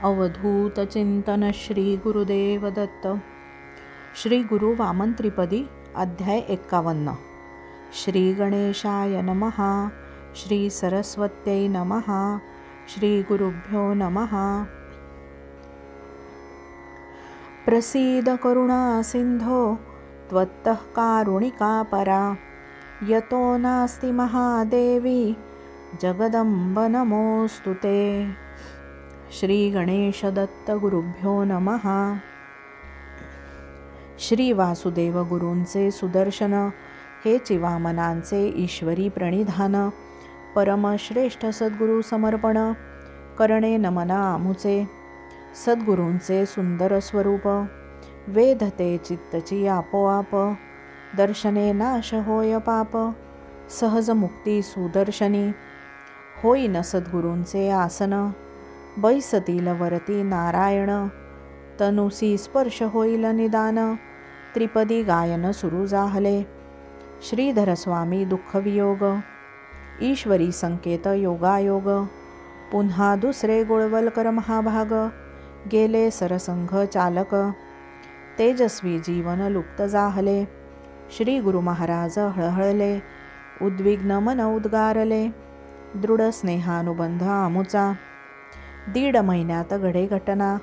अवधूत चिंतन श्री गुरुदेव दत्त. श्री गुरु वामन त्रिपदी. अध्याय 51. श्री गणेशाय नमः. श्री सरस्वत्यै नमः. श्री गुरुभ्यो नमः. प्रसीद करुणा सिंधो त्वत्तः कारुणिका परा. यतो नास्ति महादेवी जगदंब नमोस्तुते. श्री गणेश दत्त गुरुभ्यो नमः. श्री वासुदेव गुरूंचे सुदर्शन हे चिवामनांचे ईश्वरी प्रणिधान. परमश्रेष्ठ सद्गुरु समर्पण करणे नमना आमुचे. सद्गुरूंचे सुंदर स्वरूप वेधते चित्तची आपोआप. दर्शने नाश होय पाप सहज मुक्ती सुदर्शनी. होईन सद्गुरूंचे आसन बैसतील वरती नारायण. तनुसी स्पर्श होईल निदान त्रिपदी गायन सुरू जाहले. श्रीधर स्वामी दुःखवियोग ईश्वरी संकेत योगायोग. पुन्हा दुसरे गोळवलकर महाभाग गेले सरसंघ चालक. तेजस्वी जीवन लुप्त जाहले. श्री गुरु महाराज हळहळले. उद्विग्न मन उद्गारले. दृढ स्नेहानुबंध आमुचा. 1.5 महिन्यात घडे घटना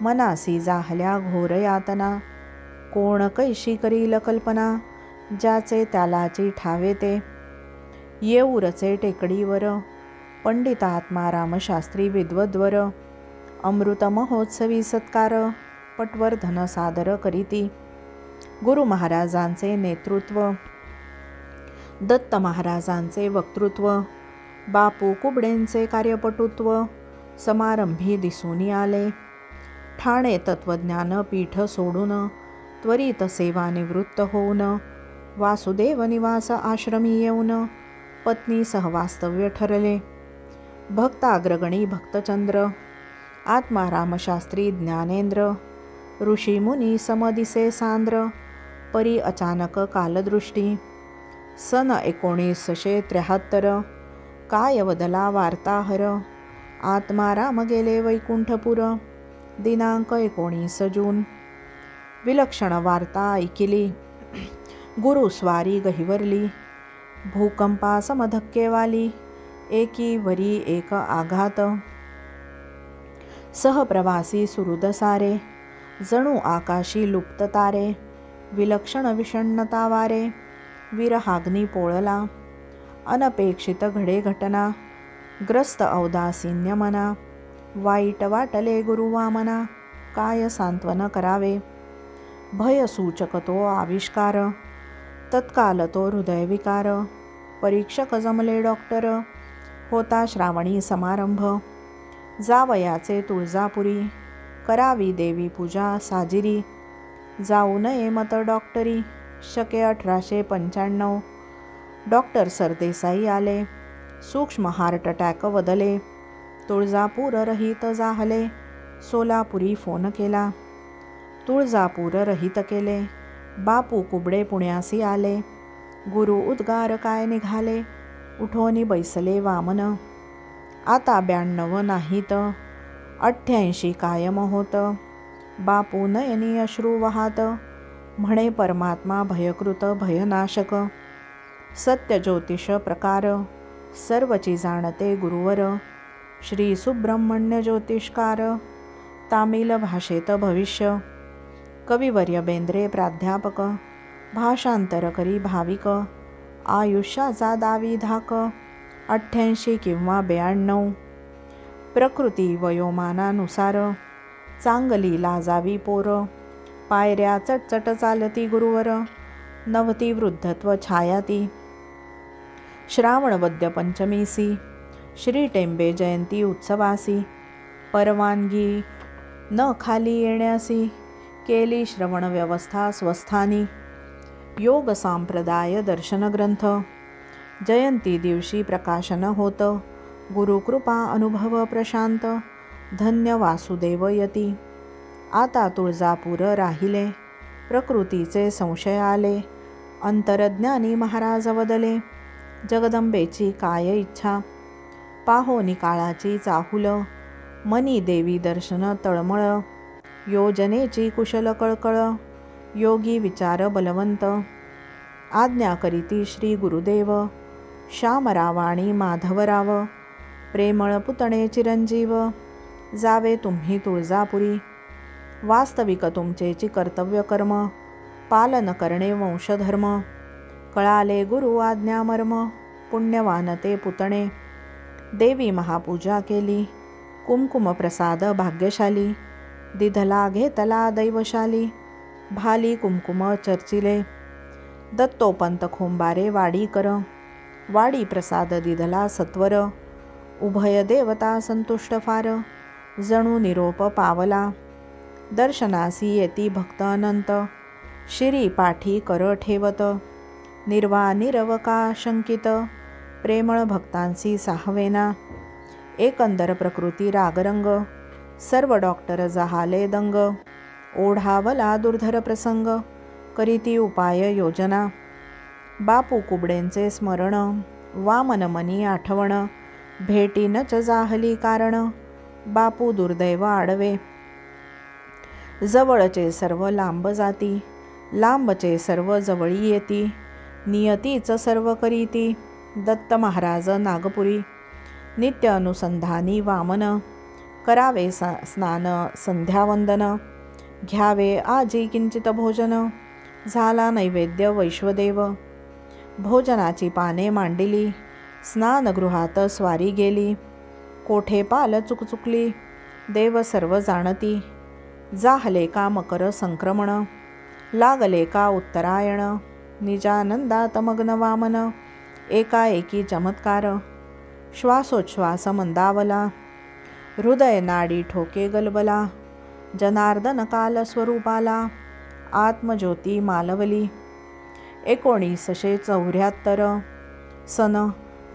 मनासी जाहल्या घोर यातना. कोण कैशी करील कल्पना ज्याचे त्यालाची ठावे ते. येऊरचे टेकडीवर पंडितात्मा रामशास्त्री विद्वद्वर. अमृत महोत्सवी सत्कार पटवर्धन सादर करीती. गुरु महाराजांचे नेतृत्व दत्त महाराजांचे वक्तृत्व. बापू कुबडेंचे कार्यपटुत्व समारंभी दिसूनी आले. ठाणे तत्वज्ञान पीठ सोडून त्वरित सेवानिवृत्त होऊन वासुदेव निवास आश्रमी येऊन पत्नी सहवास्तव्य ठरले. भक्ताग्रगणी भक्तचंद्र आत्मा रामशास्त्री ज्ञानेंद्र. ऋषीमुनी समदिसे सांद्र परी अचानक कालदृष्टी. सन 1973 काय वदला वार्ताहर. आत्मा राम गेले वैकुंठपुर. दिनांक 19 जून. विलक्षण वार्ता ऐकिली. गुरु स्वारी गहिवरली. भूकंपा समधक्केवाली. एकी वरी एक आघात. सहप्रवासी सुहृद सारे. जणू आकाशी लुप्त तारे. विलक्षण विषण्णता वारे. विरहाग्नी पोळला. अनपेक्षित घडे घटना. ग्रस्त औदासीन्य मना. वाईट वाटले गुरुवामना. काय सांत्वन करावे. भयसूचक तो आविष्कार. तत्काल तो हृदयविकार. परीक्षक जमले डॉक्टर. होता श्रावणी समारंभ. जावयाचे तुळजापुरी. करावी देवी पूजा साजिरी. जाऊ नये मत डॉक्टरी. शके 1895. डॉक्टर सरदेसाई आले. सूक्ष्म हार्ट अटॅक वदले. तुळजापूर रहित जाहले. सोलापुरी फोन केला. तुळजापूर रहित केले. बापू कुबडे पुण्यासी आले. गुरु उद्गार काय निघाले. उठोनी बैसले वामन. आता 92 नाहीत 88 कायम होत. बापू नयनी अश्रू वहात. म्हणे परमात्मा भयकृत भयनाशक. सत्य ज्योतिष प्रकार सर्वची जाणते गुरुवर. श्री सुब्रह्मण्य ज्योतिष्कार तामिल भाषेत भविष्य. कविवर्य बेंद्रे प्राध्यापक. भाषांतर करी भाविक. आयुष्याचा दावी धाक 88 किंवा 92. प्रकृती वयोमानानुसार चांगली लाजावी पोर. पायऱ्या चटचट चालती गुरुवर. नवती वृद्धत्व छायाती. श्रावण वद्य पंचमीसी. श्री टेंबे जयंती उत्सवासी. परवानगी न खाली येण्यासी. केली श्रवण व्यवस्था स्वस्थानी. योग सांप्रदाय दर्शन ग्रंथ. जयंती दिवशी प्रकाशन होत. गुरुकृपा अनुभव प्रशांत. धन्य वासुदेव यती. आता तुळजापूर राहिले. प्रकृतीचे संशय आले. अंतरज्ञानी महाराज वदले. जगदंबेची काय इच्छा. पाहोनी काळाची चाहुल. मनी देवी दर्शन तळमळ, योजनेची कुशल कळकळ, योगी विचार बलवंत, आज्ञा करीती श्री गुरुदेव, श्यामरावाणी माधवराव, प्रेमळ पुतणे चिरंजीव, जावे तुम्ही तुळजापुरी, वास्तविक तुमचेची कर्तव्य कर्म, पालन करणे वंशधर्म, कळाले गुरु आज्ञा मर्म, पुण्यवान ते पुतणे, देवी महापूजा केली, कुमकुम प्रसाद भाग्यशाली, दिधला घेतला दैवशाली, भाली कुमकुम चर्चिले, दत्तोपंत खोंबारे वाडी कर, वाडी प्रसाद दिधला सत्वर, उभय देवता संतुष्ट फार, जणू निरोप पावला, दर्शनासी येती भक्त अनंत, शिरी पाठी कर ठेवत, निर्वा निरवका शंकित, प्रेमळ भक्तांसी साहवेना, एकंदर प्रकृती रागरंग, सर्व डॉक्टर जहाले दंग, ओढावला दुर्धर प्रसंग, करीती उपाय योजना, बापू कुबडेंचे स्मरण, वामन मनी आठवण, भेटीनच जाहली कारण, बापू दुर्दैव आडवे, जवळचे सर्व लांब जाती, लांबचे सर्व जवळी येती, नियतीच सर्व करीती, दत्त महाराज नागपुरी, नित्य अनुसंधानी वामन, करावे स्नान संध्यावंदन, घ्यावे आजी किंचित भोजन, झाला नैवेद्य वैश्वदेव, भोजनाची पाने मांडिली, स्नानगृहात स्वारी गेली, कोठे पाल चुकचुकली, देव सर्व जाणती, जाहले का मकर संक्रमण, लागले का उत्तरायण, निजानंदात मग्न वामन, एकाएकी चमत्कार, श्वासोच्छ्वास मंदावला, हृदय नाडी ठोके गलबला, जनार्दन काल स्वरूपाला, आत्मज्योती मालवली, 1974 सन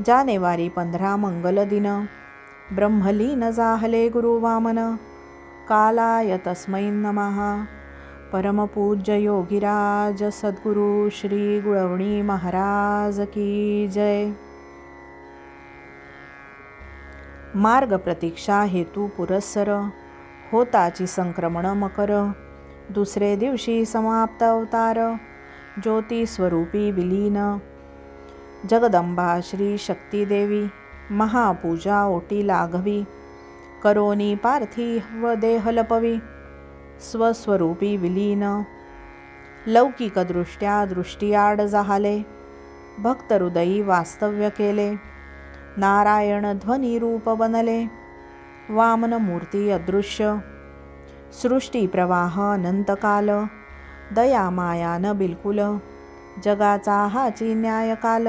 जानेवारी 15 मंगल दिन, ब्रह्मलीन जाहले गुरुवामन, कालाय तस्मै नमः. परमपूज्य योगीराज सद्गुरु श्री गुळवणी महाराज की जय. मार्ग प्रतीक्षा हेतू पुरस्सर, होताची संक्रमण मकर, दुसरे दिवशी समाप्त अवतार, ज्योती स्वरूपी विलीन, जगदंबा श्री शक्तीदेवी, महापूजा ओटी लाघवी, करोनी पार्थिव देह लपवी, स्वस्वरूपी विलीन, लौकिकदृष्ट्या दृष्टीआड जाहले, भक्तहृदयी वास्तव्य केले, नारायण ध्वनी रूप बनले, वामन मूर्ती अदृश्य, सृष्टी प्रवाह अनंतकाल, दया मायान बिलकुल, जगाचा हाची न्यायकाल,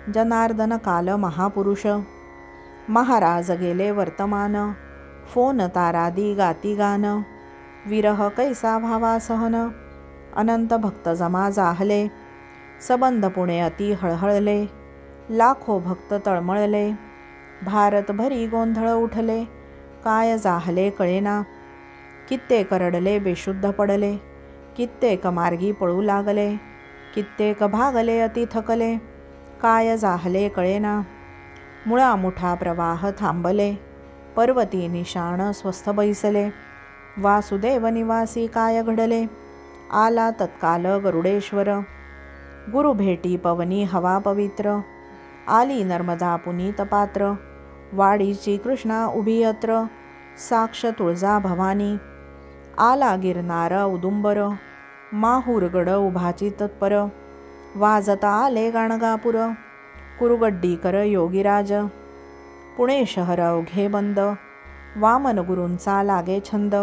जनार्दन काल महापुरुष, महाराज गेले वर्तमान, फोन तारादी गाती गान, विरह कैसा भावा सहन, अनंत भक्त जमा जाहले, सबंध पुणे अति हळहळले, लाखो भक्त तळमळले, भारत भरी गोंधळ उठले, काय जाहले कळेना, कित्येक रडले बेशुद्ध पडले, कित्येक मार्गी पळू लागले, कित्येक भागले अति थकले, काय जाहले कळेना, मुळामुठा प्रवाह थांबले, पर्वती निशाण स्वस्थ बैसले, वासुदेव निवासी काय घडले, आला तत्काल गरुडेश्वर, गुरु भेटी पवनी हवा पवित्र, आली नर्मदा पुनीत पात्र, वाडीची कृष्णा उभी अत्र, साक्ष तुळजा भवानी, आला गिरनार उदुंबर, माहूरगड उभाची तत्पर, वाजता आले गाणगापूर, कुरुगड्डीकर योगीराज, पुणे शहर अवघे बंद, वामन गुरूंचा लागे छंद,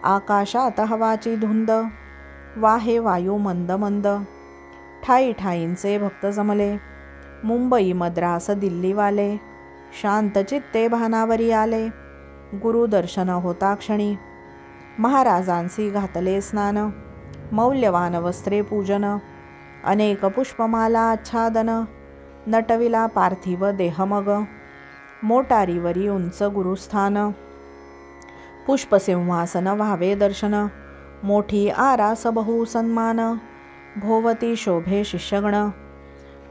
आकाशात हवाची धुंद, वाहे वायू मंद मंद, ठाई ठाईंचे भक्त जमले, मुंबई मद्रास दिल्लीवाले, शांत चित्ते भानावरी आले, गुरुदर्शन होता क्षणी, महाराजांसी घातले स्नान, मौल्यवान वस्त्रे पूजन, अनेक पुष्पमाला आच्छादन, नटविला पार्थिव देहमग, मोटारीवरी उंच गुरुस्थान, पुष्पसिंहासन व्हावे दर्शन, मोठी आरास बहु सन्मान, भोवती शोभे शिष्यगण,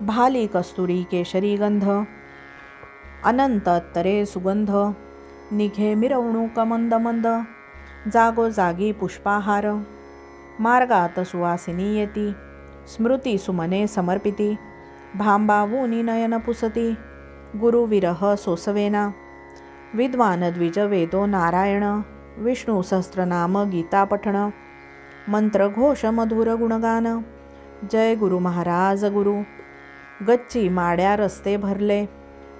भाली कस्तुरी केशरी गंध, अनंत अत्तरे सुगंध, निघे मिरवणूक मंद मंद, जागोजागी पुष्पाहार, मार्गात सुवासिनी येती, स्मृती सुमने समर्पिती, भांबावूनी नयन पुसती, गुरुविरह सोसवेना, विद्वान द्विज वेदो नारायण, विष्णू सहस्रनाम गीता पठण, मंत्रघोष मधुर गुणगान, जय गुरु महाराज गुरु, गच्ची माड्या रस्ते भरले,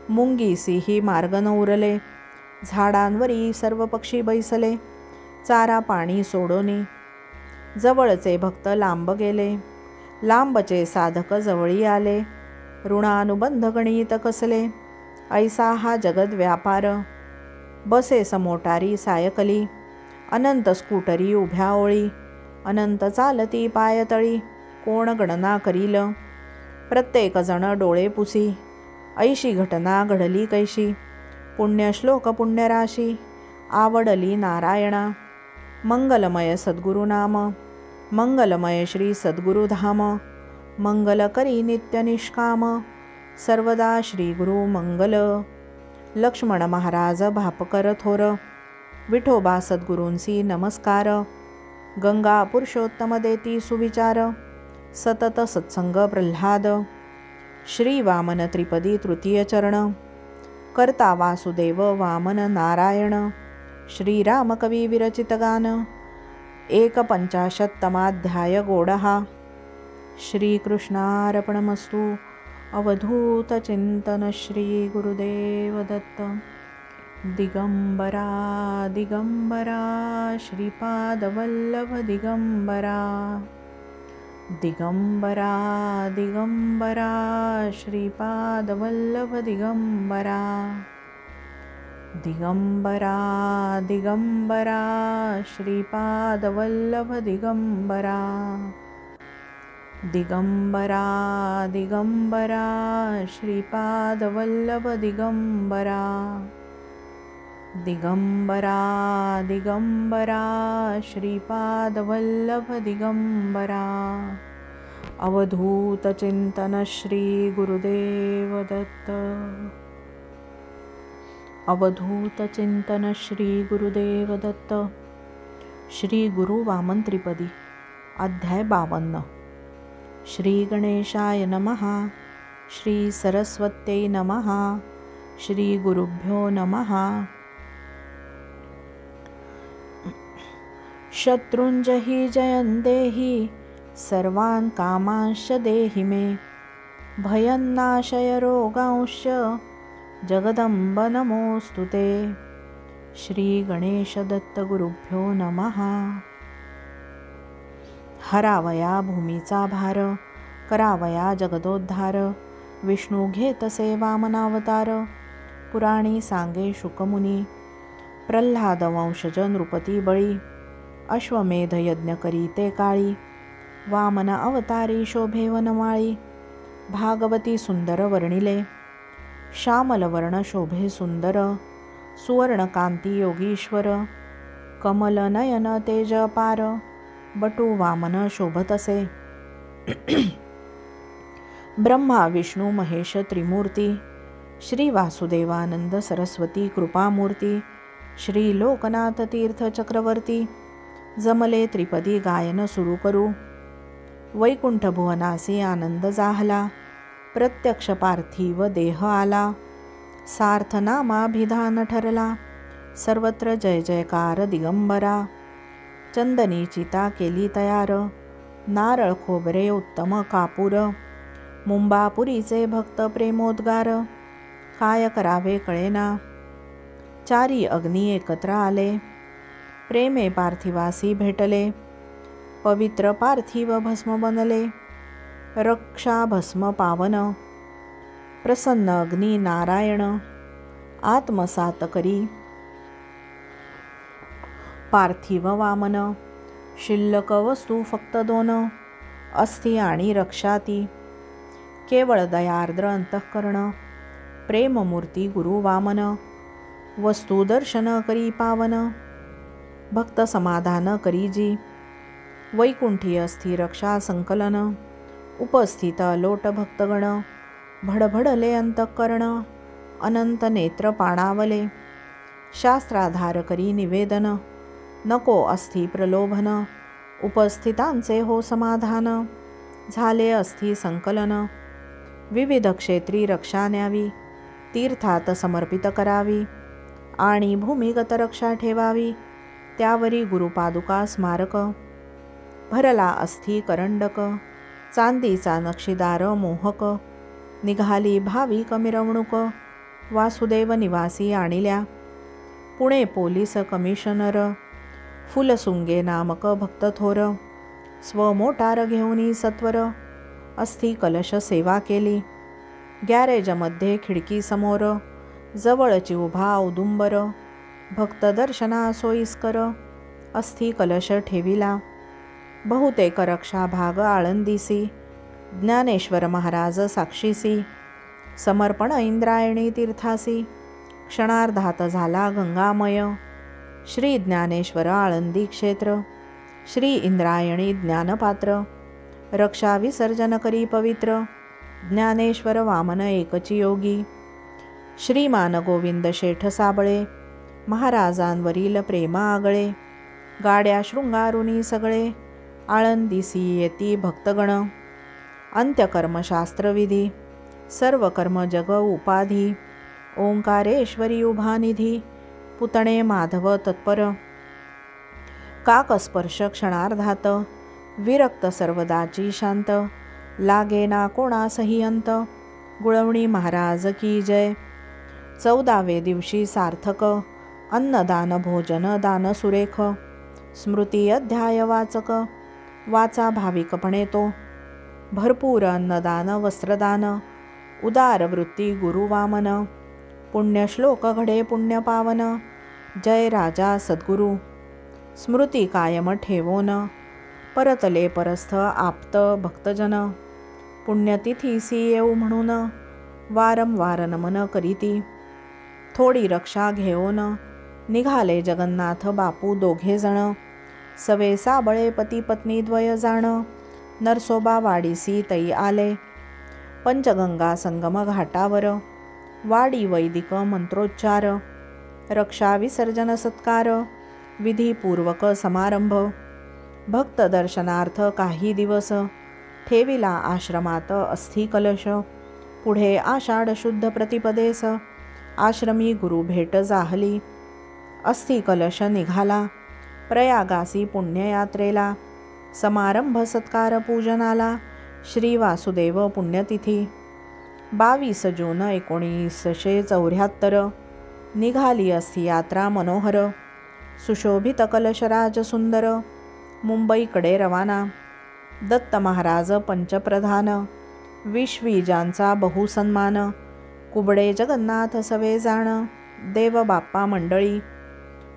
मुंगी सिही मार्ग न उरले, झाडांवरी सर्व पक्षी बैसले, चारा पाणी सोडोनी, जवळचे भक्त लांब गेले, लांबचे साधक जवळी आले, ऋणानुबंध गणित कसले, ऐसा हा जगद व्यापार, बसे समोटारी सायकली, अनंत स्कूटरी उभ्या ओळी, अनंत चालती पायतळी, कोण गणना करील, प्रत्येक जण डोळे पुसी, ऐशी घटना घडली कैशी, पुण्यश्लोक पुण्यराशी, आवडली नारायणा, मंगलमय सद्गुरुनाम, मंगलमय श्री सद्गुरुधाम, मंगल करी नित्य निष्काम, सर्वदा श्री गुरु मंगल. लक्ष्मण महाराज भापकर थोर, विठोबा सद्गुरूंसी नमस्कार, गंगा पुरुषोत्तम देती सुविचार, सतत सत्संग प्रल्हाद, श्री वामन त्रिपदी तृतीय चरण, कर्ता वासुदेव वामन नारायण, श्रीराम कवी विरचित गान, 1पंचाशत्तमाध्याय गोडहा. श्रीकृष्णार्पणमस्तु. अवधूत चिंतन श्री गुरुदेव दत्त. दिगंबरा दिगंबरा श्रीपादवल्लभ दिगंबरा, दिगंबरा दिगंबरा श्रीपादवल्लभ दिगंबरा, दिगंबरा दिगंबरा श्रीपादवल्लभ दिगंबरा, दिगंबरा दिगंबरा श्रीपादवल्लभ दिगंबरा, दिगंबरा दिगंबरा श्रीपादवल्लभ दिगंबरा. अवधूत चिंतन श्री गुरुदेव दत्त. अवधूत चिंतन श्री गुरुदेव दत्त. श्री गुरु वामन त्रिपदी. अध्याय 52. श्री गणेशाय नमः. श्री सरस्वत्यै नमः. श्री गुरुभ्यो नमः. शत्रुंजहि जयं देहि, सर्वान् कामांश्च देहि मे, भयन्नाशय रोगांश्च, जगदम्ब नमोऽस्तु ते. श्री गणेश दत्त गुरुभ्यो नमः. हरावया भूमीचा भार, करावया जगदोद्धार, विष्णू घेतसे वामनावतार, पुराणी सांगे शुकमुनी, प्रल्हाद वंशज नृपती बळी, अश्वमेध यज्ञ करीते काळी, वामन अवतारी शोभे वनमाळी, भागवती सुंदर वर्णिले, श्यामल वर्ण शोभे सुंदर, सुवर्णकांती योगीश्वर, कमल नयन तेज अपार, बटू वामन शोभतसे. ब्रह्मा विष्णू महेश त्रिमूर्ती, श्री वासुदेवानंद सरस्वती कृपामूर्ती, श्री लोकनाथ तीर्थ चक्रवर्ती, जमले त्रिपदी गायन सुरू करू. वैकुंठ भुवनासी आनंद जाहला, प्रत्यक्ष पार्थिव देह आला, सार्थ नामाभिधान ठरला, सर्वत्र जय जयकार दिगंबरा. चंदनी चिता केली तयार, नारळ खोबरे उत्तम कापूर, मुंबापुरीचे भक्त प्रेमोद्गार, काय करावे कळेना. चारी अग्नी एकत्र आले, प्रेमे पार्थिवासी भेटले, पवित्र पार्थिव भस्म बनले, रक्षा भस्म पावन, प्रसन्न अग्नी नारायण, आत्मसात करी पार्थिव वामन. शिल्लक वस्तू फक्त 2, अस्थि आणि रक्षाती, केवळ दयार्द्र अंतःकरण, प्रेममूर्ती गुरु वामन, वस्तू दर्शन करी पावन, भक्त समाधान करी जी, वैकुंठी अस्थि रक्षा संकलन, उपस्थित अलोट भक्तगण, भडभडले अंतःकरण, अनंत नेत्र पाणावले, शास्त्राधार करी निवेदन, नको अस्थि प्रलोभन, उपस्थितांचे हो समाधान, झाले अस्थि संकलन, विविध क्षेत्री रक्षा न्यावी, तीर्थात समर्पित करावी, आणि भूमिगत रक्षा ठेवावी, त्यावरी गुरुपादुका स्मारक, भरला अस्थि करंडक, चांदीचा नक्षीदार मोहक, निघाली भाविक मिरवणूक, वासुदेव निवासी आणिल्या, पुणे पोलीस कमिशनर, फुलसुंगे नामक भक्त थोर, स्वमोटार घेऊनी सत्वर, अस्थि कलश सेवा केली, गॅरेजमध्ये खिडकी समोर, जवळची उभा औदुंबर, भक्त दर्शना सोयीस्कर, अस्थि कलश ठेविला, बहुतेक रक्षा भाग आळंदीसी, ज्ञानेश्वर महाराज साक्षीसी, समर्पण इंद्रायणी तीर्थासी, क्षणार्धात झाला गंगामय, श्री ज्ञानेश्वर आळंदी क्षेत्र, श्री इंद्रायणी ज्ञानपात्र, रक्षा विसर्जन करी पवित्र, ज्ञानेश्वर वामन एकची योगी, श्रीमान गोविंद शेठ साबळे, महाराजांवरील प्रेमा आगळे, गाड्या शृंगारुनी सगळे, आळंदीसी येती भक्तगण, अंत्यकर्मशास्त्रविधी, सर्व कर्म जग उपाधी, ओंकारेश्वरी उभानिधी, पुतणे माधव तत्पर, काकस्पर्श क्षणार्धात, विरक्त सर्वदाची शांत, लागेना कोणासही अंत, गुळवणी महाराज की जय. 14वे दिवशी सार्थक, अन्नदान भोजन दान सुरेख, स्मृती अध्याय वाचक, वाचा भाविकपणे तो, भरपूर अन्नदान वस्त्रदान, उदार वृत्ती गुरुवामन, पुण्यश्लोक घडे पुण्य पावन, जय राजा सद्गुरु, स्मृती कायम ठेवोन, परतले परस्थ आप्त भक्तजन, पुण्यतिथीसी येऊ म्हणून, वारंवार नमन करीती, थोडी रक्षा घेऊन, निघाले जगन्नाथ बापू दोघेजण, सवे साबळे पती पत्नी द्वय जाण, नरसोबा वाडीसी तई आले, पंचगंगा संगम घाटावर, वाडी वैदिक मंत्रोच्चार, रक्षा विसर्जन सत्कार, विधीपूर्वक समारंभ, भक्त दर्शनार्थ काही दिवस, ठेविला आश्रमात अस्थि कलश, पुढे आषाढ शुद्ध प्रतिपदेस, आश्रमी गुरु भेट जाहली, अस्थि कलश निघाला, प्रयागासी पुण्ययात्रेला, समारंभ सत्कार पूजनाला, श्री वासुदेव पुण्यतिथी, 22 जून 1974, निघाली अस्थि यात्रा मनोहर, सुशोभित कलशराज सुंदर, मुंबईकडे रवाना, दत्त महाराज पंचप्रधान, विश्वीजांचा बहुसन्मान, कुबडे जगन्नाथ सवे जाण, देव बाप्पा मंडळी,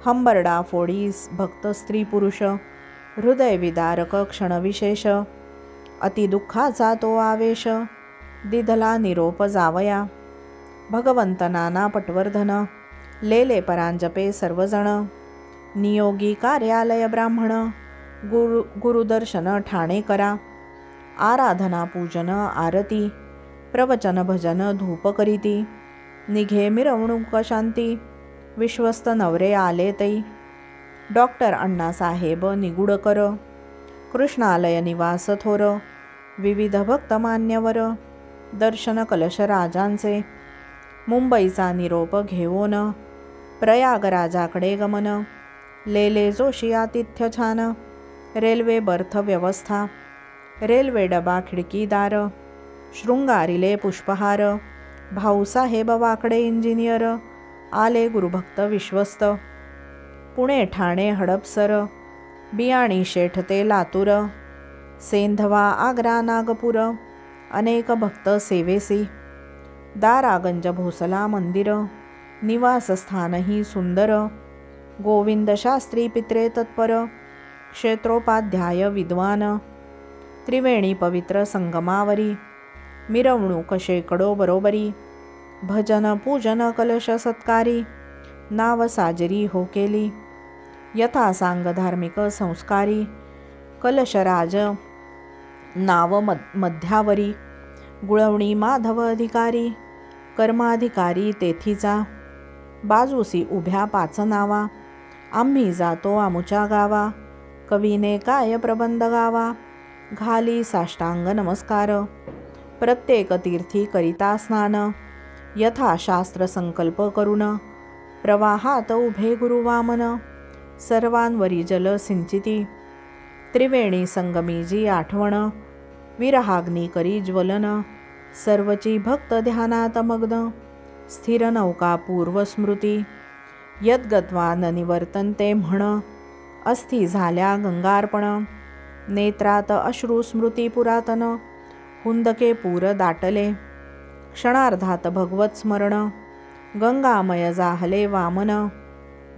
हंबरडा फोडी भक्त स्त्री पुरुष, हृदय विदारक क्षणविशेष, अतिदुःखाचा तो आवेश, दिधला निरोप जावया, भगवंत नाना पटवर्धन, लेले परांजपे सर्वजण, नियोगी कार्यालय ब्राह्मण, गुरुदर्शन ठाणे करा, आराधना पूजन आरती, प्रवचन भजन धूप करीती, निघे मिरवणूक शांती, विश्वस्त नवरे आले तै, डॉक्टर अण्णासाहेब निगुडकर, कृष्णालय निवास थोर, विविध भक्त मान्यवर, दर्शन कलश राजांचे, मुंबईचा निरोप घेऊन, प्रयागराजाकडे गमन, लेले जोशी आतिथ्य छान, रेल्वे बर्थ व्यवस्था, रेल्वे डबा खिडकीदार, शृंगारिले पुष्पहार, भाऊसाहेब वाकडे इंजिनियर, आले गुरुभक्त विश्वस्त, पुणे ठाणे हडपसर, बियाणी शेठ ते लातूर, सेंधवा आग्रा नागपूर, अनेक भक्त सेवेसी, दारागंज भोसला मंदिर, निवासस्थानही सुंदर, गोविंद शास्त्री पित्रे तत्पर, क्षेत्रोपाध्याय विद्वान, त्रिवेणी पवित्र संगमावरी, मिरवणूक शेकडो बरोबरी, भजन पूजन कलश सत्कारी, नाव साजरी हो केली, यथासांग धार्मिक संस्कारी, कलशराज नाव मध्यावरी, गुळवणी माधव अधिकारी, कर्माधिकारी तेथीचा, बाजूसी उभ्या 5 नावा, आम्ही जातो आमुच्या गावा, कवीने काय प्रबंध गावा, घाली साष्टांग नमस्कार, प्रत्येक तीर्थी करिता स्नान, यथा शास्त्र संकल्प करून, प्रवाहात उभे गुरुवामन, सर्वांवरी जल सिंचिती, त्रिवेणी संगमी जी आठवण, विरहाग्नी करी ज्वलन, सर्वची भक्त ध्यानात मग्न, स्थिर नौका पूर्वस्मृती, यद्गत्वा न निवर्तन्ते म्हण, अस्थि झाल्या गंगार्पण, नेत्रात अश्रू स्मृती पुरातन, हुंदके पूर दाटले, क्षणार्धात भगवत स्मरण, गंगामय जाहले वामन,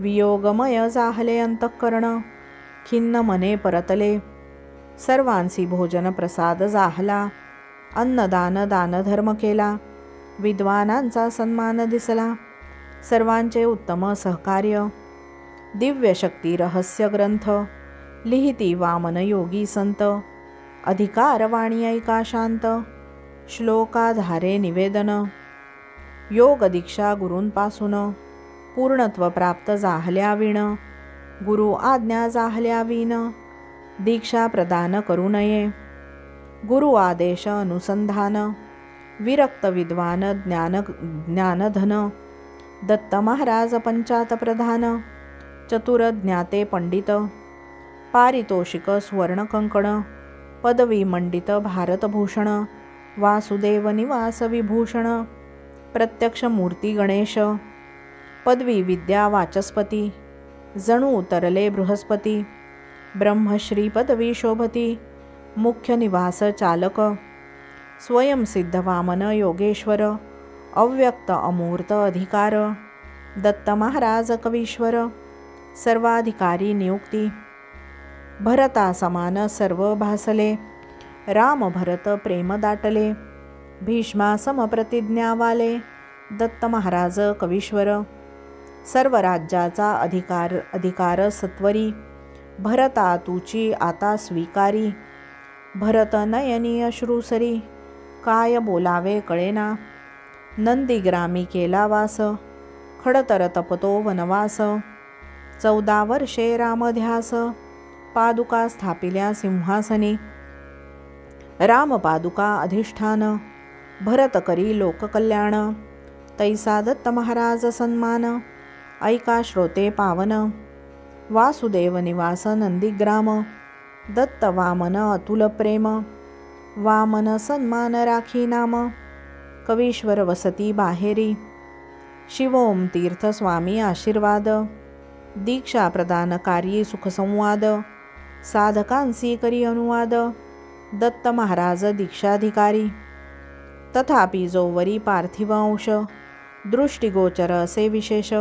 वियोगमय जाहले अंतःकरण, खिन्न मने परतले, सर्वांसी भोजन प्रसाद जाहला, अन्नदान दानधर्म केला, विद्वानांचा सन्मान दिसला, सर्वांचे उत्तम सहकार्य, दिव्य शक्ती रहस्य ग्रंथ, लिहिती वामन योगी संत, अधिकार वाणी ऐका शांत, श्लोकाधारे निवेदन, योग दीक्षा गुरूंपासून, पूर्णत्व प्राप्त जाहल्या विण, गुरु आज्ञा जाहल्या विण, दीक्षा प्रदान करू नये, गुरु आदेश अनुसंधान, विरक्त विद्वान ज्ञानधन, दत्त महाराज पंचात प्रधान, चतुर ज्ञाते पंडित, पारितोषिक सुवर्ण कंकण, पदवी मंडित भारतभूषण, वासुदेव निवास विभूषण, प्रत्यक्ष मूर्ती गणेश, पदवी विद्या वाचस्पती, जणू उतरले बृहस्पती, ब्रह्मश्री पदवी शोभती, मुख्य निवास चालक, स्वयंसिद्ध वामन योगेश्वर, अव्यक्त अमूर्त अधिकार, दत्त महाराज कवीश्वर, सर्वाधिकारी नियुक्ती, भरता समान सर्व भासले, राम भरत प्रेम दाटले, भीष्मा समप्रतिज्ञा वाले, दत्त महाराज कवीश्वर, सर्व राज्याचा अधिकार सत्वरी, भरता तुची आता स्वीकारी, भरत नयनी अश्रुसरी, काय बोलावे कळेना, नंदीग्रामी केला वास, खडतर तपतो वनवास, 14 वर्षे रामध्यास, पादुका स्थापिल्या सिंहासनी, रामपादुका अधिष्ठान, भरत करी लोककल्याण, तैसा दत्त महाराज सन्मान, ऐका श्रोते पावन, वासुदेव निवास नंदीग्राम, दत्त वामन अतुल प्रेम, वामन सन्मान राखी नाम, कवीश्वर वसती बाहेरी, शिवोम तीर्थ स्वामी आशीर्वाद, दीक्षा प्रदानकारी सुखसंवाद, साधकांसी करी अनुवाद, दत्त महाराज दीक्षाधिकारी, तथापि जोवरी पार्थिव अंश, दृष्टिगोचर असे विशेष,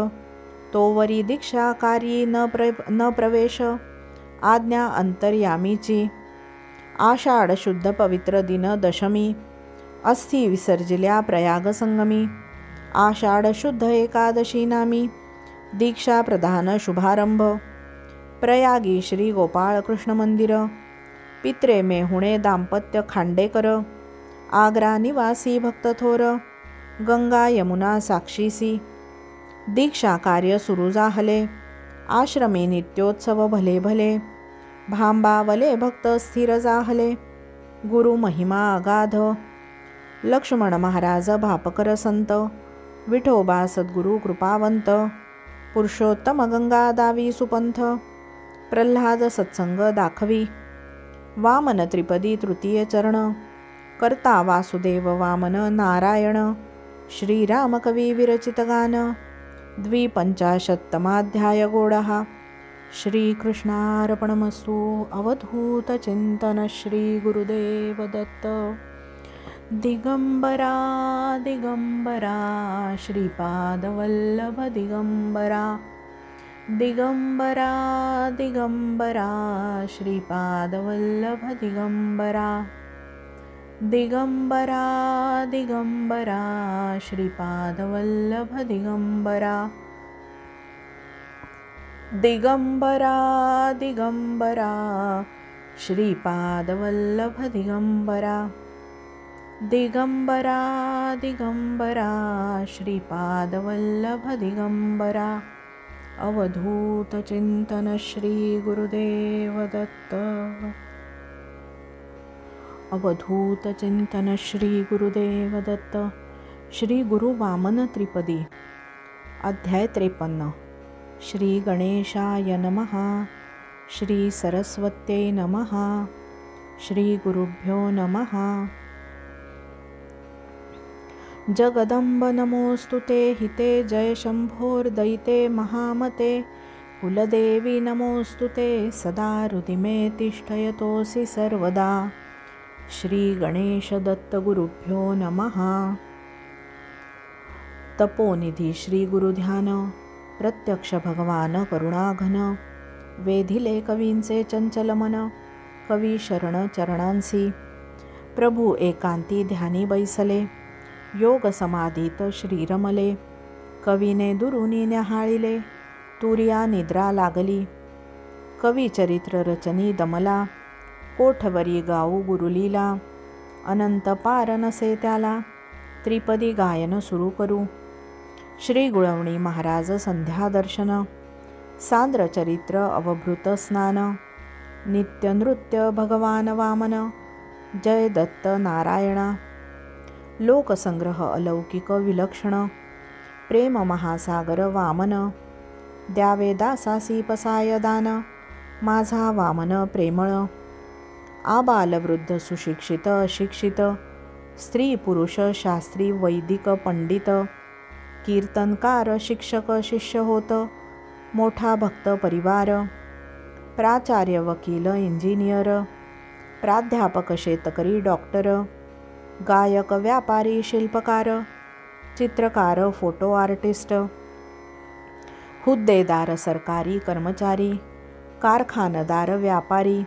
तोवरी दीक्षा कार्yi न प्रवेश, आज्ञा अंतर्यामीची, आषाढ शुद्ध पवित्र दिन दशमी, अस्थि विसर्जिल्या प्रयाग संगमी, आषाढ शुद्ध एकादशी नामी, दीक्षा प्रदान शुभारंभ, प्रयागी श्री गोपाळ कृष्ण मंदिर, पित्रे मेहुणे दाम्पत्य खांडेकर, आग्रा निवासी भक्त थोर, गंगा यमुना साक्षीसी, दीक्षा कार्य सुरू जाहले, आश्रमे नित्योत्सव भले भले, भांबावले भक्त स्थिर जाहले, गुरु महिमा अगाध, लक्ष्मण महाराज भापकर संत, विठोबा सद्गुरु कृपावंत, पुरुषोत्तम गंगा दावी सुपंथ, प्रल्हाद सत्संग दाखवी, वामन त्रिपदी तृतीय चरण, कर्ता वासुदेव वामन नारायण, श्रीराम कवी विरचित गान, 55तमाध्याय गोडहा. श्रीकृष्णार्पणमस्तु. अवधूत चिंतन श्री गुरुदेव दत्त. दिगंबरा दिगंबरा श्रीपादवल्लभ दिगंबरा, दिगंबरा दिगंबरा श्रीपादवल्लभ दिगंबरा, दिगंबरा दिगंबरा श्रीपादवल्लभ दिगंबरा, दिगंबरा दिगंबरा श्रीपादवल्लभ दिगंबरा. दिगंबरा दिगंबरा श्रीपादवल्लभ दिगंबरा अवधूत चिंतन श्री गुरुदेव दत्त अवधूत चिंतन श्री गुरुदेव दत्त श्री गुरु वामन त्रिपदी अध्याय 53 श्री गणेशाय नमः श्री सरस्वत्यै नमः श्री गुरुभ्यो नमः जगदंब नमोस्तुते हिते जय शंभोर्दयिते महामते कुलदेवी नमोस्तुते सदा हृदि मे तिष्ठयतोसि सर्वदा श्री गणेश दत्त गुरुभ्यो नमः तपोनिधी श्री गुरुध्यान प्रत्यक्ष भगवान करुणाघन वेधिले कवींचे चंचल मन कवी शरण चरणांसी प्रभू एकांती ध्यानी बैसले योग समाधीत श्री रमले कवीने दुरुनी न्याहाळिले तुर्या निद्रा लागली कवी चरित्र रचनी दमला कोठवरी गाऊ गुरुलीला अनंत पार नसे त्याला त्रिपदी गायन सुरू करू श्री गुळवणी महाराज संध्या दर्शन सांद्र चरित्र अवभृत स्नान नित्य नृत्य भगवान वामन जय दत्त नारायणा लोकसंग्रह अलौकिक विलक्षण प्रेम महासागर वामन द्यावे दासासी पसाय दान माझा वामन प्रेमळ आबालवृद्ध सुशिक्षित अशिक्षित स्त्री पुरुष शास्त्री वैदिक पंडित कीर्तनकार शिक्षक शिष्य होत मोठा भक्त परिवार प्राचार्य वकील इंजिनियर प्राध्यापक शेतकरी डॉक्टर गायक व्यापारी शिल्पकार चित्रकार फोटो आर्टिस्ट हुद्देदार सरकारी कर्मचारी कारखानदार व्यापारी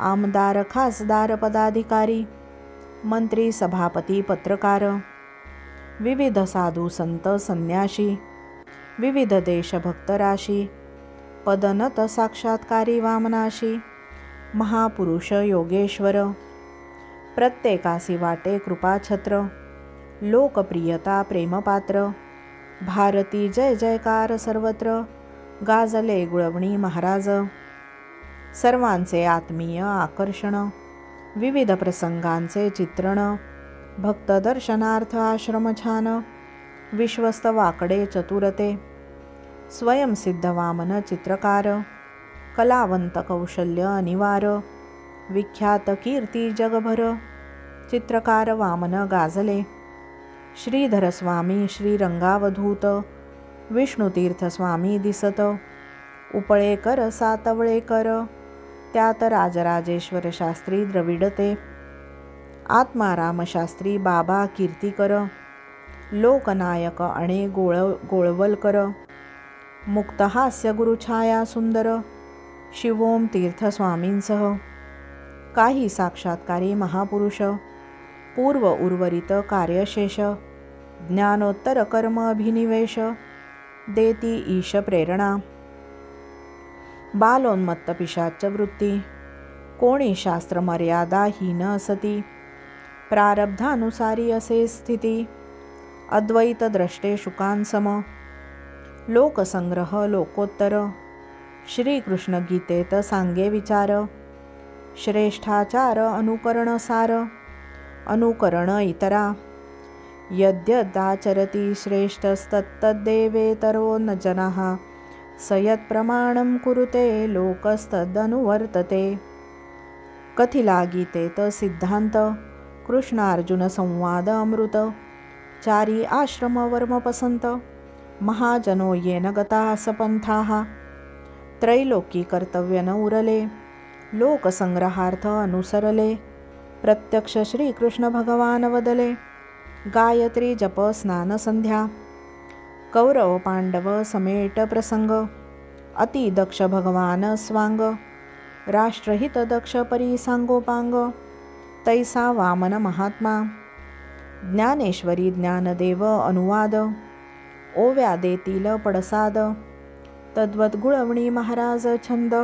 आमदार खासदार पदाधिकारी मंत्री सभापती पत्रकार विविध साधू संत संन्याशी विविध देशभक्त राशी पदनत साक्षात्कारी वामनाशी महापुरुष योगेश्वर प्रत्येकासी वाटे कृपाछत्र लोकप्रियता प्रेमपात्र भारती जय जयकार सर्वत्र गाजले गुळवणी महाराज सर्वांचे आत्मीय आकर्षण विविध प्रसंगांचे चित्रण भक्त दर्शनार्थ आश्रम छान विश्वस्त वाकडे चतुरते स्वयंसिद्ध वामन चित्रकार कलावंत कौशल्य अनिवार विख्यात कीर्ती जगभर चित्रकार वामन गाजले श्रीधर स्वामी श्रीरंगावधूत विष्णुतीर्थ स्वामी दिसत उपळेकर सातवळेकर त्यात राजराजेश्वर शास्त्री द्रविडते आत्माराम शास्त्री बाबा कीर्तिकर लोकनायक अणे गोळवलकर मुक्तहास्य गुरुछाया सुंदर शिवोम तीर्थ स्वामींसह काही साक्षात्कारी महापुरुष पूर्व उर्वरित कार्यशेष ज्ञानोत्तर कर्म अभिनिवेश देती ईश प्रेरणा बालोन्मत्त पिशाच वृत्ती कोणी शास्त्र मर्यादा हीन असती प्रारब्धानुसारी असे स्थिती अद्वैत द्रष्टे शुकांसम लोकसंग्रह लोकोत्तर श्रीकृष्ण गीतेत सांगे विचार श्रेष्ठाचार अनुकरण सार अनुकरण इतरा यद्यदाचरति श्रेष्ठस्तत्तद्देवेतरो न जनाः स यत्प्रमाणं कुरुते लोकस्तदनुवर्तते कथिला गीतेत सिद्धांत कृष्णार्जुन संवाद अमृत चारी आश्रम वर्म पसंत महाजनो येन गताः सपंथाः त्रैलोकी कर्तव्य न उरले लोकसंग्रहार्थ अनुसरले प्रत्यक्ष श्रीकृष्ण भगवान वदले गायत्री जप स्नान संध्या कौरव पांडव समेट प्रसंग अति दक्ष भगवान स्वांग राष्ट्रहित दक्ष परी सांगोपांग तैसा वामन महात्मा ज्ञानेश्वरी ज्ञानदेव अनुवाद ओव्या देतील पडसाद तद्वत गुळवणी महाराज छंद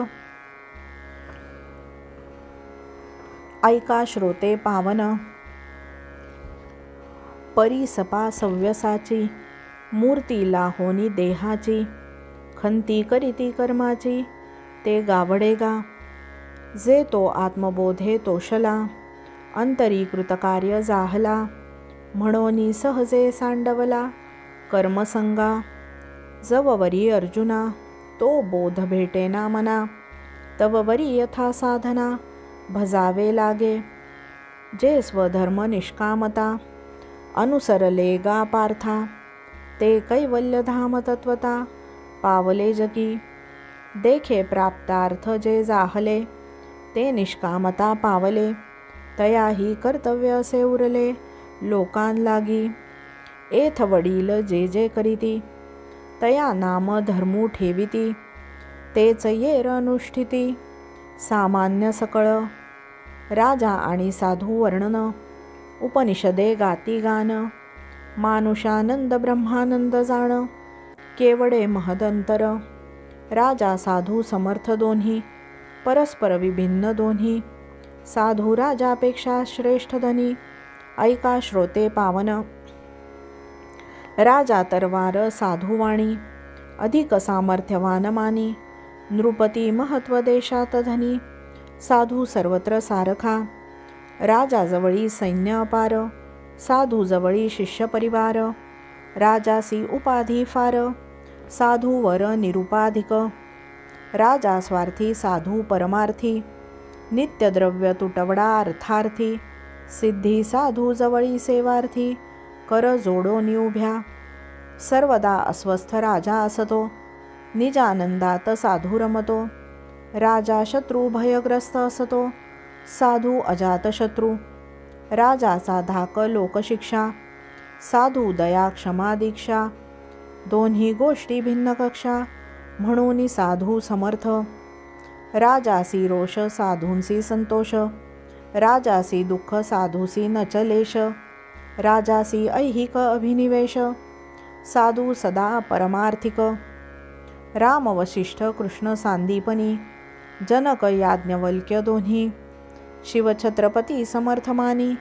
ऐका श्रोते पावन परी सपा सव्यसाची, मूर्तीला होनी देहाची, खंती करीती कर्माची, ते गावडे गा. जे तो आत्मबोधे तोषला, अंतरी कृतकार्य जाहला, म्हणोनी सहजे सांडवला कर्मसंगा. जववरी अर्जुना, तो बोध भेटेना मना, तववरी यथा साधना भजावे लागे. जे स्वधर्म निष्कामता, अनुसरले गा पार्था, ते कैवल्यधाम तत्वता पावले जगी. देखे प्राप्तार्थ जे जाहले, ते निष्कामता पावले, तयाही कर्तव्य असे उरले लोकां लागी. एथ वडील जे जे करीती, तया नाम धर्मू ठेविती, तेच येर अनुष्ठिती सामान्य सकळ. राजा आणि साधू वर्णन, उपनिषदे गाती गान, मानुषानंद ब्रह्मानंद जाण, केवडे महदंतर. राजा साधू समर्थ दोन्ही, परस्पर विभिन्न दोन्ही, साधू राजापेक्षा श्रेष्ठ धनी, ऐका श्रोते पावन. राजा तरवार साधुवाणी, अधिक सामर्थ्यवान मानी, नृपती महत्व देशात धनी, साधू सर्वत्र सारखा. राजा जवळी सैन्य अपार, साधू जवळी शिष्य परिवार, राजासी उपाधी फार, साधू वर निरुपाधिक. राजा स्वार्थी साधू परमार्थी, नित्यद्रव्य तुटवडा अर्थार्थी, सिद्धी साधू जवळी सेवार्थी, कर जोडोनी उभ्या. सर्वदा अस्वस्थ राजा असतो, निजानंदात साधू रमतो. राजा शत्रू भयग्रस्त असतो, साधू अजातशत्रू. राजाचा धाक लोकशिक्षा, साधू दया क्षमा दीक्षा, दोन्ही गोष्टी भिन्न कक्षा, म्हणून साधू समर्थ. राजासी रोष साधूंसी संतोष, राजासी दुःख साधूसी नचलेश, राजासी ऐहिक अभिनिवेश, साधू सदा परमार्थिक. राम वसिष्ठ कृष्ण सांदीपनी, जनक याज्ञवल्क्य दोन्ही, शिवछत्रपती समर्थमानी,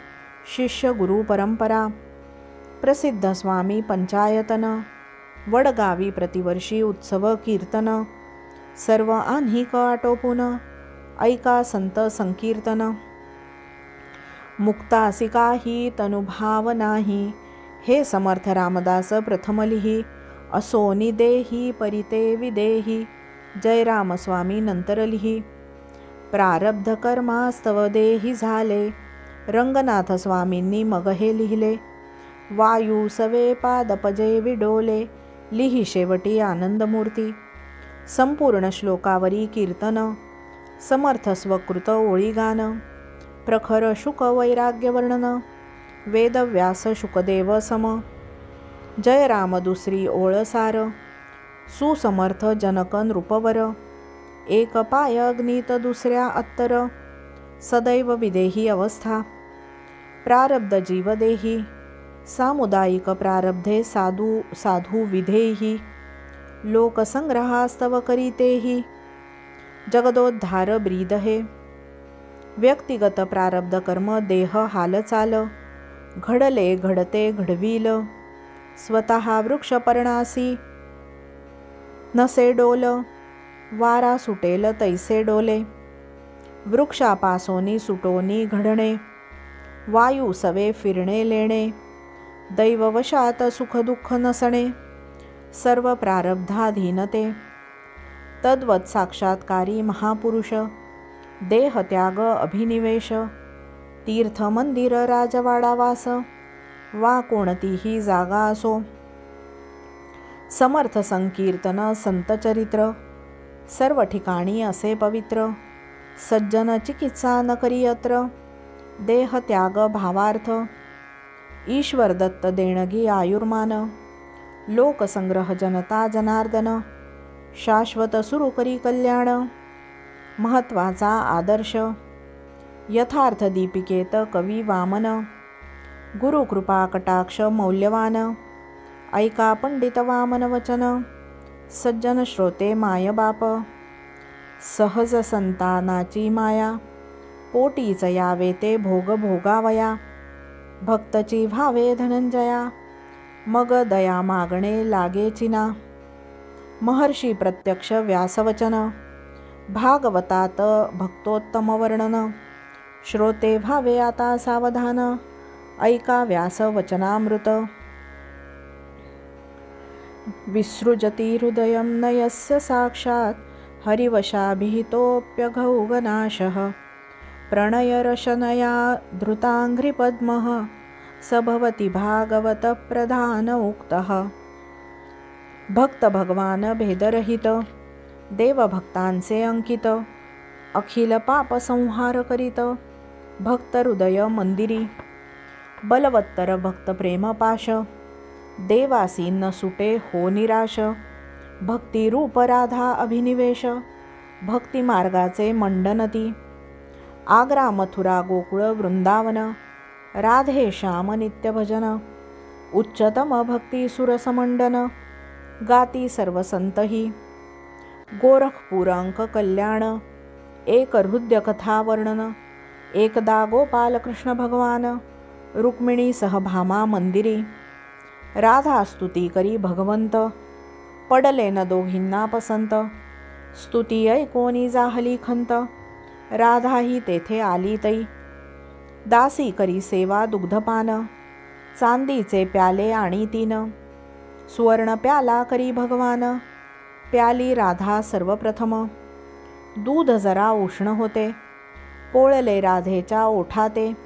शिष्य गुरु परंपरा. प्रसिद्ध स्वामी पंचायतन, वडगावी प्रतिवर्षी उत्सव कीर्तन, सर्व आन्हिक आटोपून, ऐका संत संकीर्तन. मुक्तासी काही तनुभाव नाही, हे समर्थ रामदास प्रथम लिही, असोनी देही परिते विदेही, जय रामस्वामी नंतर लिही. प्रारब्ध कर्मास्तव देही झाले, रंगनाथ स्वामींनी मग हे लिहिले. वायू सवे पादपजे विडोले, लिही शेवटी आनंदमूर्ती. संपूर्ण श्लोकावरी कीर्तन, समर्थ स्वकृत ओळी गान, प्रखर शुक वैराग्य वर्णन, वेदव्यास शुकदेव सम. जय राम दुसरी ओळ सार, सुसमर्थ जनक नृपवर, एक पाय अग्नीत दुसऱ्या अत्तर, सदैव विदेही अवस्था. प्रारब्ध जीव देही, सामुदायिक प्रारब्धे साधू विधेही, लोकसंग्रहास्तव करीतेही, जगदोद्धार ब्रीद हे. व्यक्तिगत प्रारब्ध कर्म देह हालचाल, घडले घडते घडवील, स्वतः वृक्ष पर्णासी नसे डोल, वारा सुटेल तैसे डोले, वृक्षापासोनी सुटोनी घडणे, वायू सवे फिरणे लेणे, दैववशात सुख दुःख नसणे, सर्व प्रारब्धाधीनते. तद्वत साक्षात्कारी महापुरुष, देह त्याग अभिनिवेश, तीर्थ मंदिर राजवाडा वास, वा कोणतीही जागा असो. समर्थ संकीर्तन संतचरित्र, सर्व ठिकाणी असे पवित्र. सज्जन चिकित्सा न करी अत्र, देह त्याग भावार्थ. ईश्वर दत्त देणगी आयुर्मान, लोकसंग्रह जनता जनार्दन, शाश्वत सुरू करी कल्याण. महत्वाचा आदर्श, यथार्थ दीपिकेत कवी वामन, गुरुकृपा कटाक्ष मौल्यवान. ऐका पंडित वामन वचन, सज्जन श्रोते माय बाप. सहज संतानाची माया, पोटीच यावे ते भोग भोगावया. भक्तची भावे धनंजया, मग दया मागणे लागेचिना. महर्षी प्रत्यक्ष व्यासवचन, भागवतात भक्तोत्तम वर्णन. श्रोते भावे आता सावधान, ऐका व्यास वचनामृत. विसृजती हृदयं न यस्य साक्षात्, हरिवशाभिहितोऽप्यघौगनाशः. प्रणयरशनया धृताङ्घ्रिपद्मः, स भवति भागवतप्रधान उक्तः. भक्त भगवान भेदरहित, देवभक्तांचे अंकित. अखिल पाप संहार करीत, भक्त हृदय मंदिरी. बलवत्तर भक्त प्रेम पाश, देवासी न सुटे हो निराश. भक्ती रूप राधा अभिनिवेश, भक्ती मार्गाचे मंडनती. आग्रा मथुरा गोकुळ वृंदावन, राधे श्याम नित्य भजन. उच्चतम भक्ती सुरसमंडन, गाती सर्व संतही. गोरखपूर अंक कल्याण, एक हृदय कथा वर्णन. एकदा गोपाल कृष्ण भगवान, रुक्मिणी सह भामा मंदिरी. राधा स्तुती करी भगवंत, पडले न दोघींना पसंत. स्तुती ऐकोनी जाहली खंत, राधाही तेथे आली तई. दासी करी सेवा दुग्धपान, चांदीचे प्याले आणि तीन. सुवर्ण प्याला करी भगवान, प्याली राधा सर्वप्रथम. दूध जरा उष्ण होते, पोळले राधेच्या ओठाते.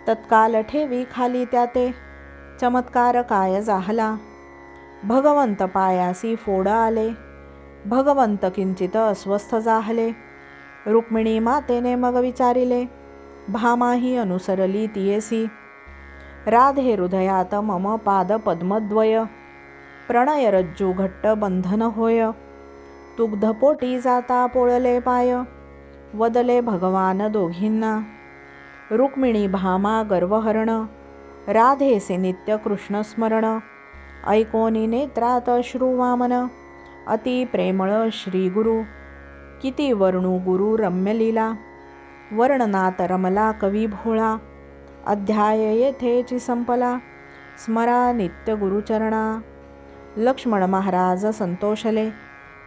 तत्काल ठेवी खाली त्याते, चमत्कार काय जाहला. भगवंत पायासी फोड आले, भगवंत किंचित अस्वस्थ जाहले. रुक्मिणी मातेने मग विचारिले, भामाही अनुसरली तियेसी. राधे हृदयात मम पाद पद्मद्वय, प्रणय रज्जू घट्ट बंधन होय. दुग्धपोटी जाता पोळले पाय, वदले भगवान दोघींना. रुक्मिणी भामा गर्वहरण, राधेसे नित्य कृष्ण स्मरण. ऐकोनी नेत्रात अश्रुवामन, अति प्रेमळ श्री गुरु. किती वर्णू गुरु रम्यलीला, वर्णनात रमला कवी भोळा. अध्याय येथेची संपला, स्मरा नित्य गुरुचरणा. लक्ष्मण महाराज संतोषले,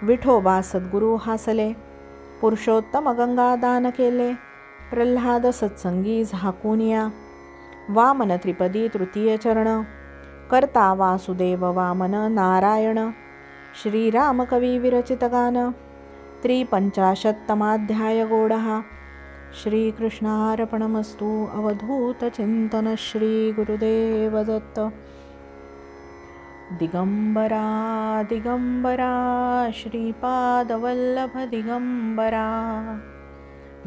विठोबा सद्गुरु हासले. पुरुषोत्तम गंगा दान केले, प्रल्हाद सत्संगी झाकूनिया. वामन त्रिपदी तृतीय चरण, कर्ता वासुदेव वामन नारायण. श्रीराम कवी विरचित गान, 53तमाध्याय गोडहा. श्रीकृष्णार्पणमस्तु. अवधूत चिंतन श्री गुरुदेव दत्त. दिगंबरा दिगंबरा श्रीपादवल्लभ दिगंबरा.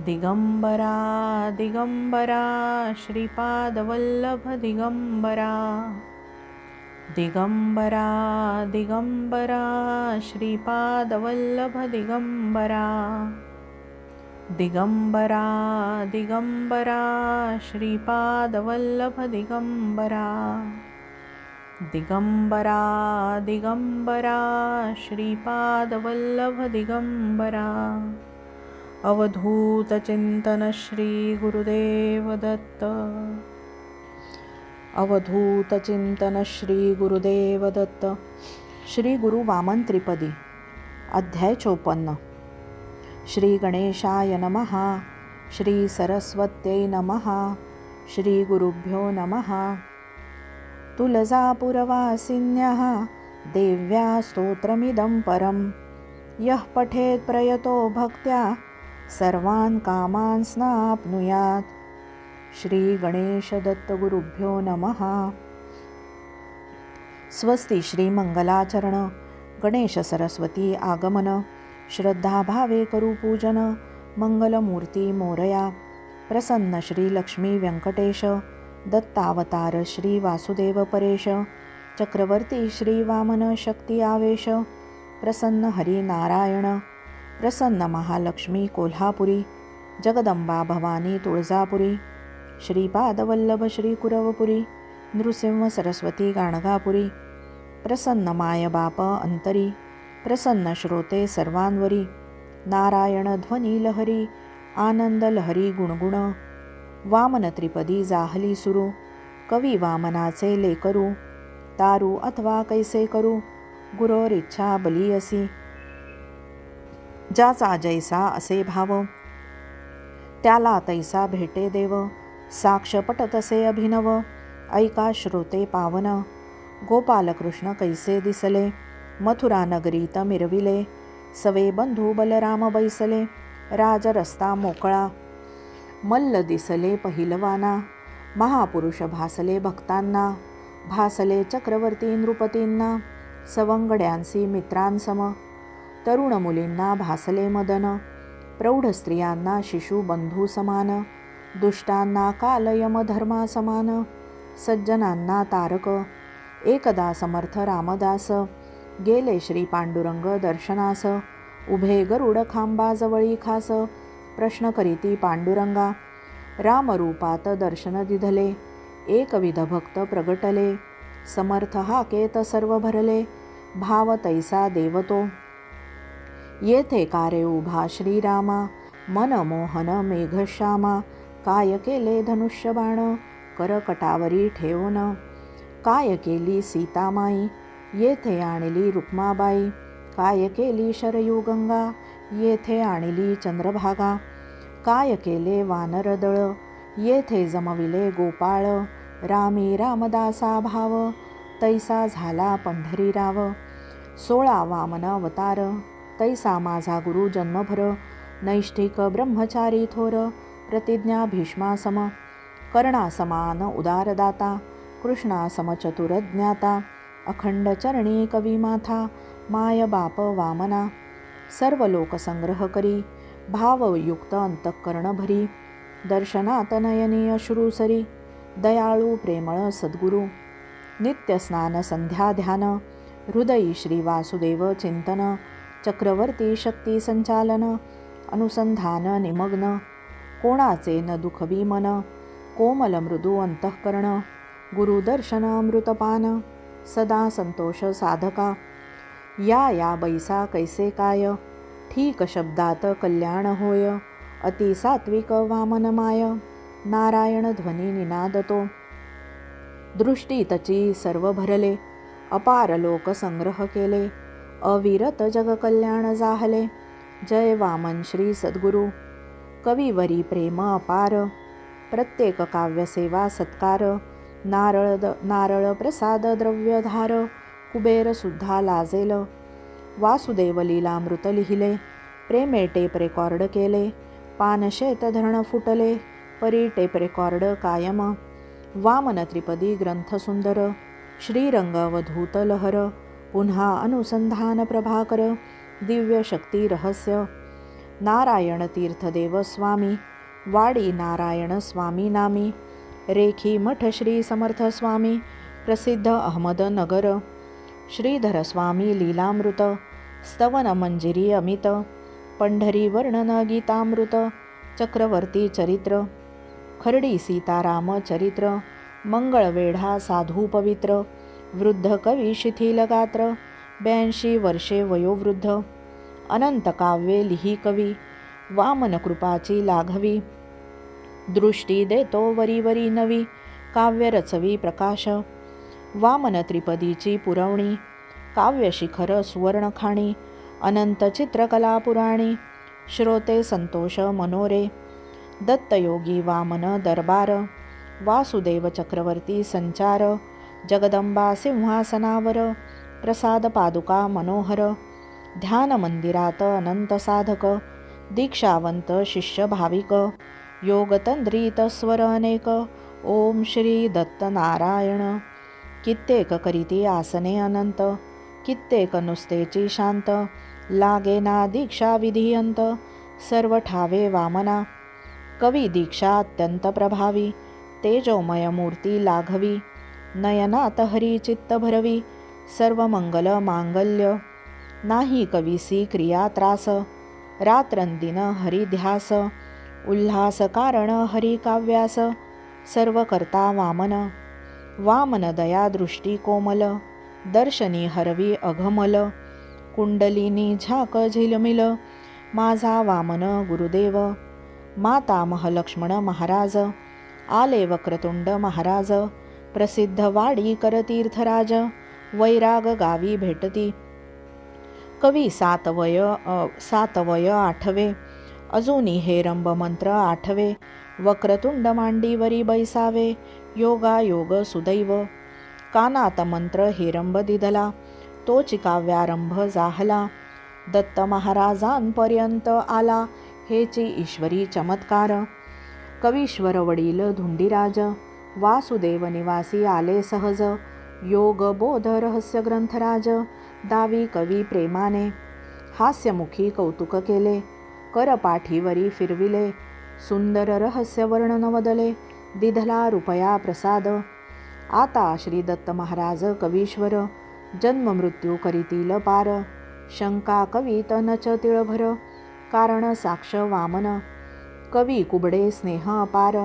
दिगंबरा दिगंबरा श्रीपादवल्लभ दिगंबरा. दिगंबरा दिगंबरा श्रीपादवल्लभ दिगंबरा. दिगंबरा दिगंबरा श्रीपादवल्लभ दिगंबरा. दिगंबरा दिगंबरा श्रीपादवल्लभ दिगंबरा. अवधूत चिंतन श्री गुरुदेव दत्त. अवधूत चिंतन श्री गुरुदेव दत्त. श्री गुरु वामन त्रिपदी. अध्याय 54. श्री गणेशाय नमः. श्री सरस्वत्यै नमः. श्री गुरुभ्यो नमः. तुळजापुरवासिन्यः देव्या स्तोत्रमिदं परं. यः पठेत् प्रयतो भक्त्या, सर्वान् कामान् स्नाप्नुयात्. श्री गणेश दत्त गुरुभ्यो नमः. स्वस्ति श्री मंगलाचरण. गणेश सरस्वती आगमन. श्रद्धाभावे करू पूजन. मंगलमूर्ती मोरया. प्रसन्न श्री लक्ष्मी व्यंकटेश. दत्तावतार श्री वासुदेव परेश. चक्रवर्ती श्री वामन शक्ती आवेश. प्रसन्न हरी नारायण. प्रसन्न महालक्ष्मी कोल्हापुरी. जगदंबा भवानी तुळजापुरी. श्रीपादवल्लभ श्री कुरवपुरी. नृसिंह सरस्वती गाणगापुरी. प्रसन्न माय बाप अंतरी. प्रसन्न श्रोते सर्वांवरी. नारायण ध्वनी लहरी. आनंद लहरी गुणगुण. वामन त्रिपदी जाहली सुरू. कवी वामनाचे लेकरू, तारू अथवा कैसे करू, गुरोर इच्छा बलियसी. ज्याचा जैसा असे भाव, त्याला तैसा भेटे देव. साक्ष पटतसे अभिनव, ऐका श्रोते पावन. गोपालकृष्ण कैसे दिसले, मथुरा नगरीत मिरविले. सवे बंधू बलराम बैसले, राज रस्ता मोकळा. मल्ल दिसले पहिलवाना, महापुरुष भासले भक्तांना. भासले चक्रवर्ती नृपतींना, सवंगड्यांसी मित्रांसम. तरुण मुलींना भासले मदन, प्रौढ स्त्रियांना शिशु बंधू समान. दुष्टांना काल यमधर्मा समान, सज्जनांना तारक. एकदा समर्थ रामदास, गेले श्री पांडुरंग दर्शनास. उभे गरुड खांबाजवळी खास, प्रश्न करीती पांडुरंगा. रामरूपात दर्शन दिधले, एकविध भक्त प्रगटले. समर्थ हाकेत सर्व भरले, भाव तैसा देवतो. येथे कारे उभा श्रीरामा, मन मोहन मेघश्यामा. काय केले धनुष्यबाण, करकटावरी ठेवून. काय केली सीतामाई, येथे आणली रुक्माबाई. काय केली शरयू गंगा, येथे आणली चंद्रभागा. काय केले वानरदळ, येथे जमविले गोपाळ. रामी रामदासा भाव, तैसा झाला पंढरीराव. 16 वामन अवतार, तैसा माझा गुरु जन्मभर. नैष्ठिक ब्रह्मचारी थोर, प्रतिज्ञा भीष्मासम. कर्णासमान उदारदाता, कृष्णासम चतुर ज्ञाता. अखंड चरणी कवी माथा, माय बाप वामना. सर्व लोक संग्रह करी, भावयुक्त अंतःकरण भरी. दर्शनात नयनी अश्रुसरी, दयाळू प्रेमळ सद्गुरु. नित्य स्नान संध्या ध्यान, हृदयी श्री वासुदेव चिंतन. चक्रवर्ती शक्ती संचालन, अनुसंधान निमग्न. कोणाचे न दुखवी मन, कोमल मृदू अंतःकरण. गुरुदर्शन अमृतपान, सदा संतोष साधका. या बैसा कैसे काय, ठीक शब्दात कल्याण होय. अति सात्विक वामन माय, नारायण ध्वनी निनादतो. दृष्टी तची सर्व भरले, अपार लोक संग्रह केले. अविरत जग कल्याण जाहले, जय वामन श्री सद्गुरु. कवीवरी प्रेम अपार, प्रत्येक काव्यसेवा सत्कार. नारळ प्रसाद द्रव्यधार, कुबेर सुद्धा लाजेल. वासुदेव लीलामृत लिहिले, प्रेमे टेप रेकॉर्ड केले. पानशेत धरण फुटले, परी टेप रेकॉर्ड कायम. वामन त्रिपदी ग्रंथ सुंदर, श्रीरंग अवधूत लहर. पुन्हा अनुसंधान प्रभाकर, दिव्य शक्ती रहस्य. नारायण तीर्थदेव स्वामी, वाडी नारायण स्वामी नामी. रेखी मठ श्री समर्थ स्वामी, प्रसिद्ध अहमदनगर. श्रीधर स्वामी लीलामृत, स्तवन मंजिरी अमित. पंढरी वर्णन गीतामृत, चक्रवर्ती चरित्र. खर्डी सीताराम चरित्र, मंगळवेढा साधू पवित्र. वृद्ध कवी शिथिल गात्र, 82 वर्षे वयोवृद्ध. अनंत काव्ये लिही कवी, वामन कृपाची लाघवी. दृष्टी देतो वरी नवी, काव्य रचवी प्रकाश. वामन त्रिपदीची पुरवणी, काव्य शिखर सुवर्णखाणी. अनंत चित्रकला पुराणी, श्रोते संतोष मनोरे. दत्तयोगी वामन दरबार, वासुदेव चक्रवर्ती संचार. जगदंबा सिंहासनावर, प्रसाद पादुका मनोहर. ध्यान मंदिरात अनंत साधक, दीक्षावंत शिष्य भाविक. योगतंद्रीत स्वर अनेक, ओम श्री दत्त नारायण. कित्येक करीती आसने अनंत, कित्येक नुसतेची शांत. लागेना दीक्षा विधी अंत, सर्व ठावे वामना. कवी दीक्षा अत्यंत प्रभावी, तेजोमय मूर्ती लाघवी. नयनात हरी चित्त भरवी, सर्व मंगल मांगल्य. नाही कवीसी क्रिया त्रास, रात्रंदिन हरिध्यास. उल्हास कारण हरी काव्यास, सर्व करता वामन. वामन दया दृष्टी कोमल, दर्शनी हरवी अघमल. कुंडलिनी झाक झिलमिल, माझा वामन गुरुदेव. माता महालक्ष्मण महाराज, आले वक्रतुंड महाराज. प्रसिद्ध वाडी करतीर्थराज, वैराग गावी भेटती. कवी सातवय आठवे, अजूनी हेरंब मंत्र आठवे. वक्रतुंड मांडीवरी बैसावे, योगायोग सुदैव. कानात मंत्र हेरंब दिधला, तोची काव्यारंभ जाहला. दत्त महाराजांपर्यंत आला, हेची ईश्वरी चमत्कार. कवीश्वर वडील धुंडीराज, वासुदेव निवासी आले सहज. योग बोध रहस्य ग्रंथराज, दावी कवी प्रेमाने. हास्यमुखी कौतुक केले, कर पाठीवरी फिरविले. सुंदर रहस्य वर्णन वदले, दिधला रुपया प्रसाद. आता श्री दत्त महाराज कवीश्वर, जन्म मृत्यू करीतील पार. शंका कवीत नच तिळभर, कारण साक्ष वामन. कवी कुबडे स्नेह अपार,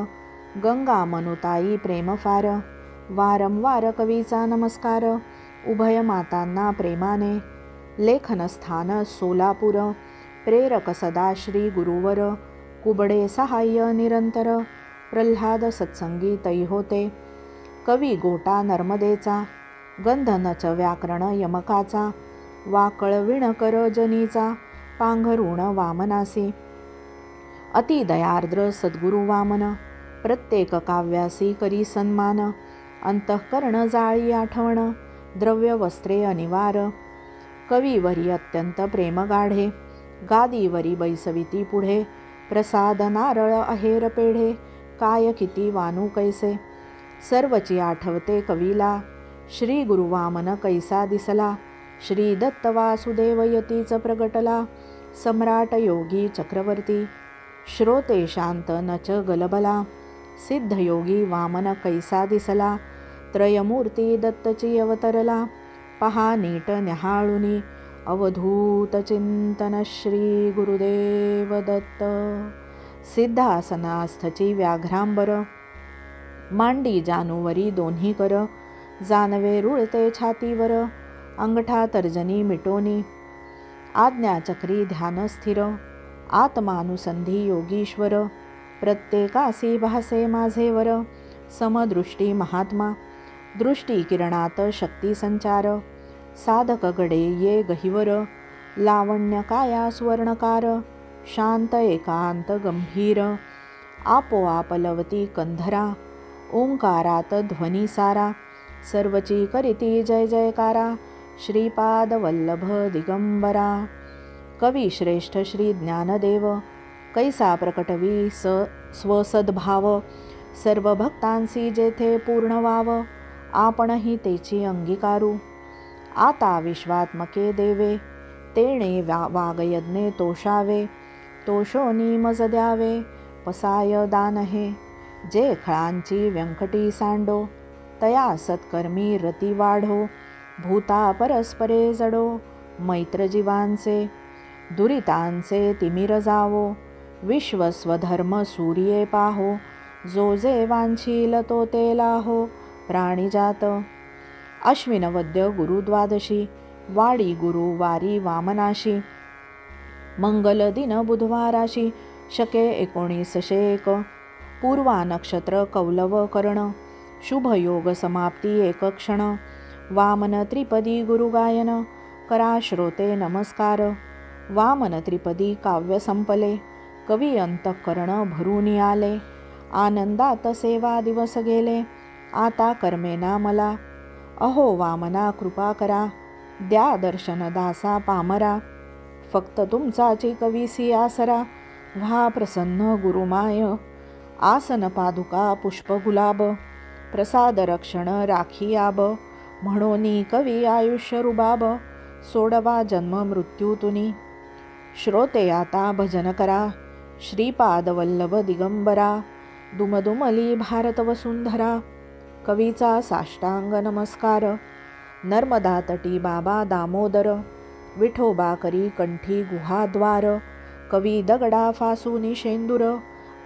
गंगा मनुताई प्रेम फार. वारंवार कवीचा नमस्कार, उभय मातांना प्रेमाने. लेखनस्थान सोलापूर, प्रेरक सदा श्री गुरुवर. कुबडे सहाय्य निरंतर, प्रल्हाद सत्संगी तै होते. कवी गोटा नर्मदेचा, गंधनच व्याकरण यमकाचा. वाकळ विणकर जनीचा, पांघरुण वामनासी. अति दयार्द्र सद्गुरु वामन, प्रत्येक काव्यासी करी सन्मान. अंतःकरण जाळी आठवण, द्रव्य वस्त्रे अनिवार. कवीवरी अत्यंत प्रेम गाढे, गादीवरी बैसविती पुढे. प्रसाद नारळ अहेर पेढे, काय किती वानू कैसे. सर्वची आठवते कवीला, श्री गुरु वामन कैसा दिसला. श्री दत्त वासुदेव यतीच प्रगटला, सम्राट योगी चक्रवर्ती. श्रोते शांत नच गलबला, सिद्धयोगी वामन कैसा दिसला. त्रयमूर्ती दत्तची अवतरला, पहा नीट न्याहाळुनी. अवधूत चिंतन श्री गुरुदेव दत्त. सिद्धासनास्थची व्याघ्रांबर, मांडी जानूवरी दोन्ही कर. जानवे रुळते छातीवर, अंगठा तर्जनी मिटोनी. आज्ञाचक्री ध्यान स्थिर, आत्मानुसंधी योगीश्वर. प्रत्येकासी भासे माझेवर, समदृष्टी महात्मा. दृष्टी किरणात शक्ती संचार, साधक गडे ये गहिवर. लावण्य काया सुवर्णकार, शांत एकांत गंभीर. आपोआप लवती कंधरा, ओंकारात ध्वनी सारा. सर्वची करीती जय जयकारा, श्रीपाद वल्लभ दिगंबरा. कवी श्रेष्ठ श्री ज्ञानदेव, कैसा प्रकटवी स्वसद्भाव. सर्व भक्तांसी जेथे पूर्ण वाव, आपणही तेची अंगीकारू. आता विश्वात्मके देवे, तेणे वागयज्ञे तोषावे. तोषोनी मज द्यावे, पसाय दान हे. जे खळांची व्यंकटी सांडो, तया सत्कर्मी रती वाढो. भूता परस्परे जडो, मैत्र जीवांचे. दुरितांचे तिमिर जावो, विश्व स्वधर्म सूर्ये पाहो. जो जे वांछील तो ते लाहो, प्राणिजात. अश्विनवद्य गुरुद्वादशी, वाडी गुरुवारी वामनाशी. मंगल दिन बुधवाराशी, शके 1901. पूर्वा नक्षत्र कौलव कर्ण, शुभयोग समाप्ती एक क्षण. वामन त्रिपदी गुरुगायन, करा श्रोते नमस्कार. वामन त्रिपदी काव्य संपले, कवी अंतःकरण भरून आले. आनंदात सेवा दिवस गेले, आता कर्मेना मला. अहो वामना कृपा करा, द्या दर्शन दासा पामरा. फक्त तुमचाची कवीसी आसरा, व्हा प्रसन्न गुरुमाय. आसन पादुका पुष्प गुलाब, प्रसाद रक्षण राखी आब. म्हणोनी कवी आयुष्य रुबाब, सोडवा जन्म मृत्यूतुनी. श्रोते आता भजन करा, श्रीपाद वल्लभ दिगंबरा. दुमदुमली भारत वसुंधरा, कवीचा साष्टांग नमस्कार. नर्मदा तटी बाबा दामोदर, विठोबा करी कंठी गुहाद्वार. कवी दगडा फासूनी शेंदूर,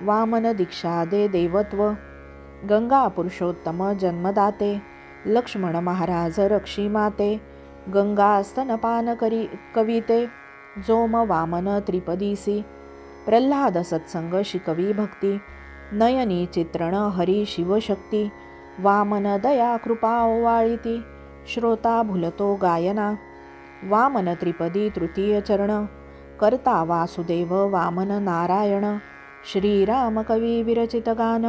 वामन दीक्षा दे देवत्व. गंगा पुरुषोत्तम जन्मदाते, लक्ष्मण महाराज रक्षी माते. गंगा स्तनपान करी कविते, जोम वामन त्रिपदीसी. प्रल्हाद सत्संग शिकवी भक्ती, नयनी चित्रण हरी शिवशक्ती. वामन दया कृपा ओवाळिती श्रोता भुलतो गायना वामन त्रिपदी तृतीय चरण करता वासुदेव वामन नारायण श्रीराम कवी विरचित गान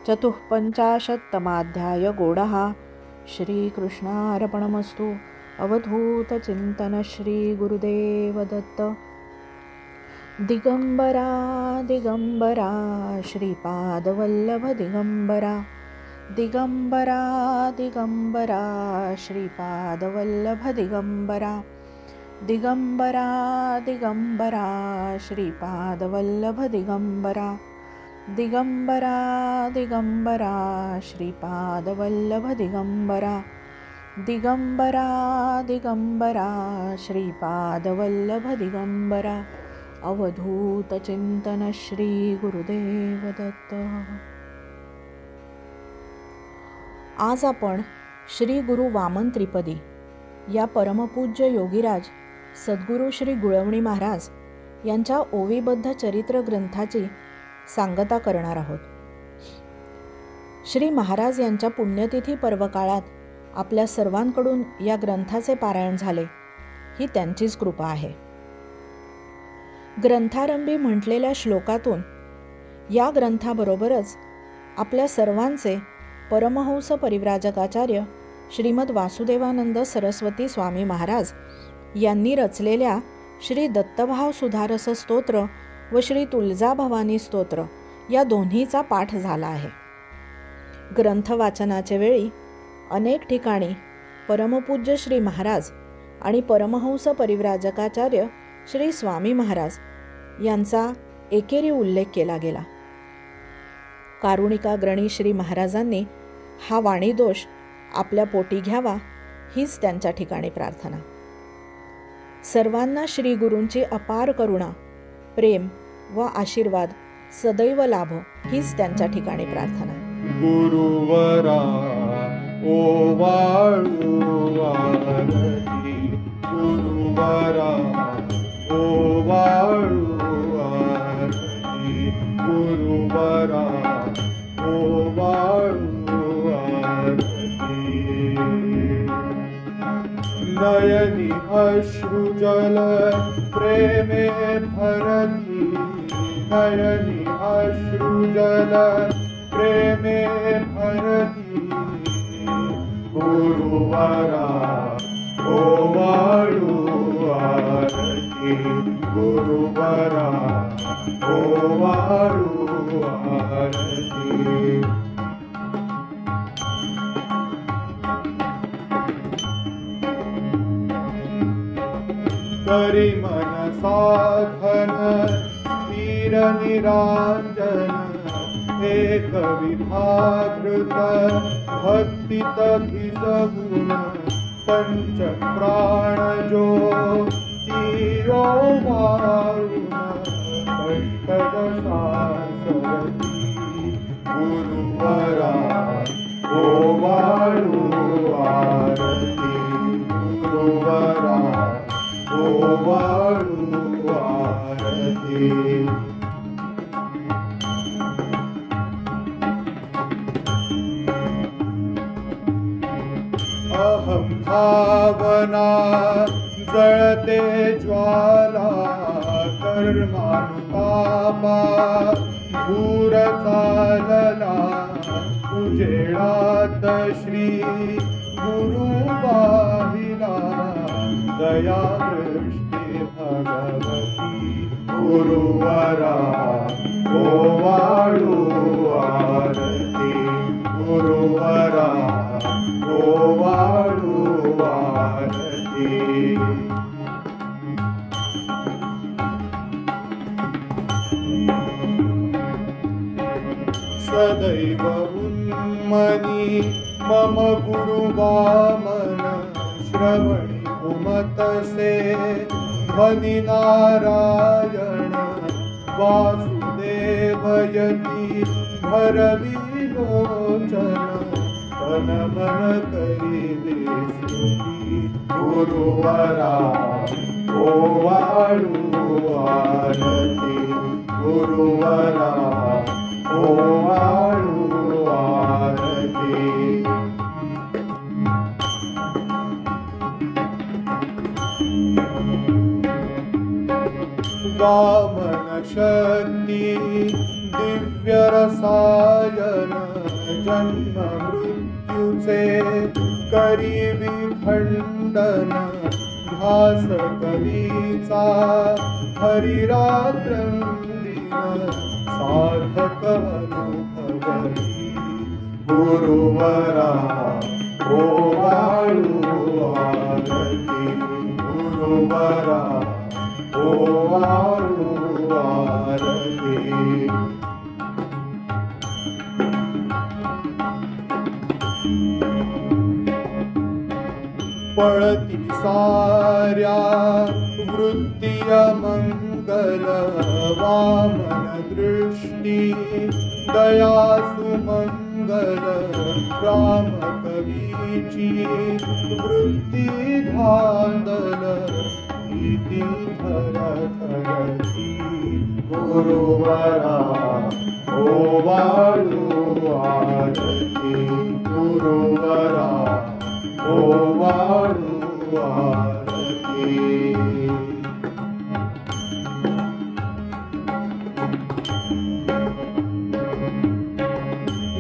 चतुःपंचाशत्तमाध्याय गोडहा श्रीकृष्णार्पणमस्तु अवधूत चिंतन श्री गुरुदेव दत्त दिगंबरा दिगंबरा श्रीपादवल्लभ दिगंबरा दिगंबरा दिगंबरा श्रीपादवल्लभ दिगंबरा दिगंबरा दिगंबरा श्रीपादवल्लभ दिगंबरा दिगंबरा दिगंबरा श्रीपादवल्लभ दिगंबरा दिगंबरा दिगंबरा श्रीपादवल्लभ दिगंबरा अवधूत चिंतन श्री गुरुदेव दत्त। आज आपण श्री गुरु वामन त्रिपदी या परमपूज्य योगीराज सद्गुरू श्री गुळवणी महाराज यांच्या ओवीबद्ध चरित्र ग्रंथाची सांगता करणार आहोत। श्री महाराज यांच्या पुण्यतिथी पर्वकाळात आपल्या सर्वांकडून या ग्रंथाचे पारायण झाले, ही त्यांचीच कृपा आहे। ग्रंथारंभी म्हटलेल्या श्लोकातून या ग्रंथाबरोबरच आपल्या सर्वांचे परमहंस परिव्राजकाचार्य श्रीमद वासुदेवानंद सरस्वती स्वामी महाराज यांनी रचलेल्या श्री दत्तभाव सुधारस स्तोत्र व श्री तुळजाभवानी स्तोत्र या दोन्हीचा पाठ झाला आहे। ग्रंथ वाचनाच्या वेळी अनेक ठिकाणी परमपूज्य श्री महाराज आणि परमहंस परिव्राजकाचार्य श्री स्वामी महाराज यांचा एकेरी उल्लेख केला गेला। कारुणिकाग्रणी श्री महाराजांनी हा वाणीदोष आपल्या पोटी घ्यावा, हीच त्यांच्या ठिकाणी प्रार्थना। सर्वांना श्री गुरूंची अपार करुणा, प्रेम व आशीर्वाद सदैव लाभो, हीच त्यांच्या ठिकाणी प्रार्थना। गुरुवरा ओवाळू वारती, गुरुवरा ओवाळू वारती, गुरुवरा ओवाळू नयनी अश्रुजल प्रेमे भरती, नयनी अश्रुजल प्रेमे भरती, गुरुवरा ओवाळू आरती, गुरुवरा ओवाळू आरती। करी मन साधन स्थिर निरांजन एक विभागृत भक्ति तभिसगुण पंच प्राण जो चिरो वारुण अष्टदशा सरती, गुरुवरा ओवाळू आरती, गुरुवरा ओवाळू आरती। अहं भावना जळते ज्वाला कर्मानुतापा भूर चालला उजेडात श्री गुरु पाहिला दया दृष्टी भगवती, गुरुवरा ओवाळू आरती, गुरुवरा ओवाळू आरती। सदैव उन्मनी मम गुरु वामन श्रवणी उमतसे ध्वनि नारायण वासुदेवयती भरवी लोचन तन मन करी देसी, गुरुवरा ओवाळू आरती, गुरुवरा ओवाळू आरती। वामन शक्ती दिव्य रसायन जन्म मृत्यूचे करीवी खंडन ध्यास कवीचा हरिरात्रंदिन साधक अनुभवली गुरुवरा ओवाळू आरती गुरुवरा ओवाळू आरती पळती साऱ्या वृत्तीय मंगल वामन दृष्टी दया सुमंगल राम कवीची वृत्ती धांदल भीती धरती गुरुवरा ओवाळू आरती गुरुवरा ओवाळू आरती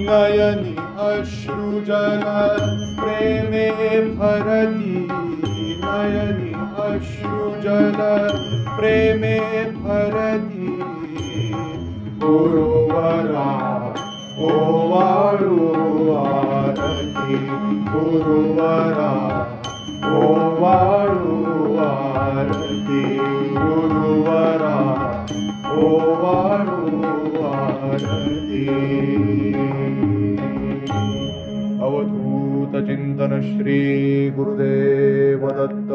नयनी अश्रुजल प्रेमे भरती नयनी अश्रुजल प्रेमे भरती गुरुवरा ओवाळू आरती गुरुवरा ओवाळू आरती गुरुवरा ओवाळू आरती अवधूत चिंतन श्री गुरुदेव दत्त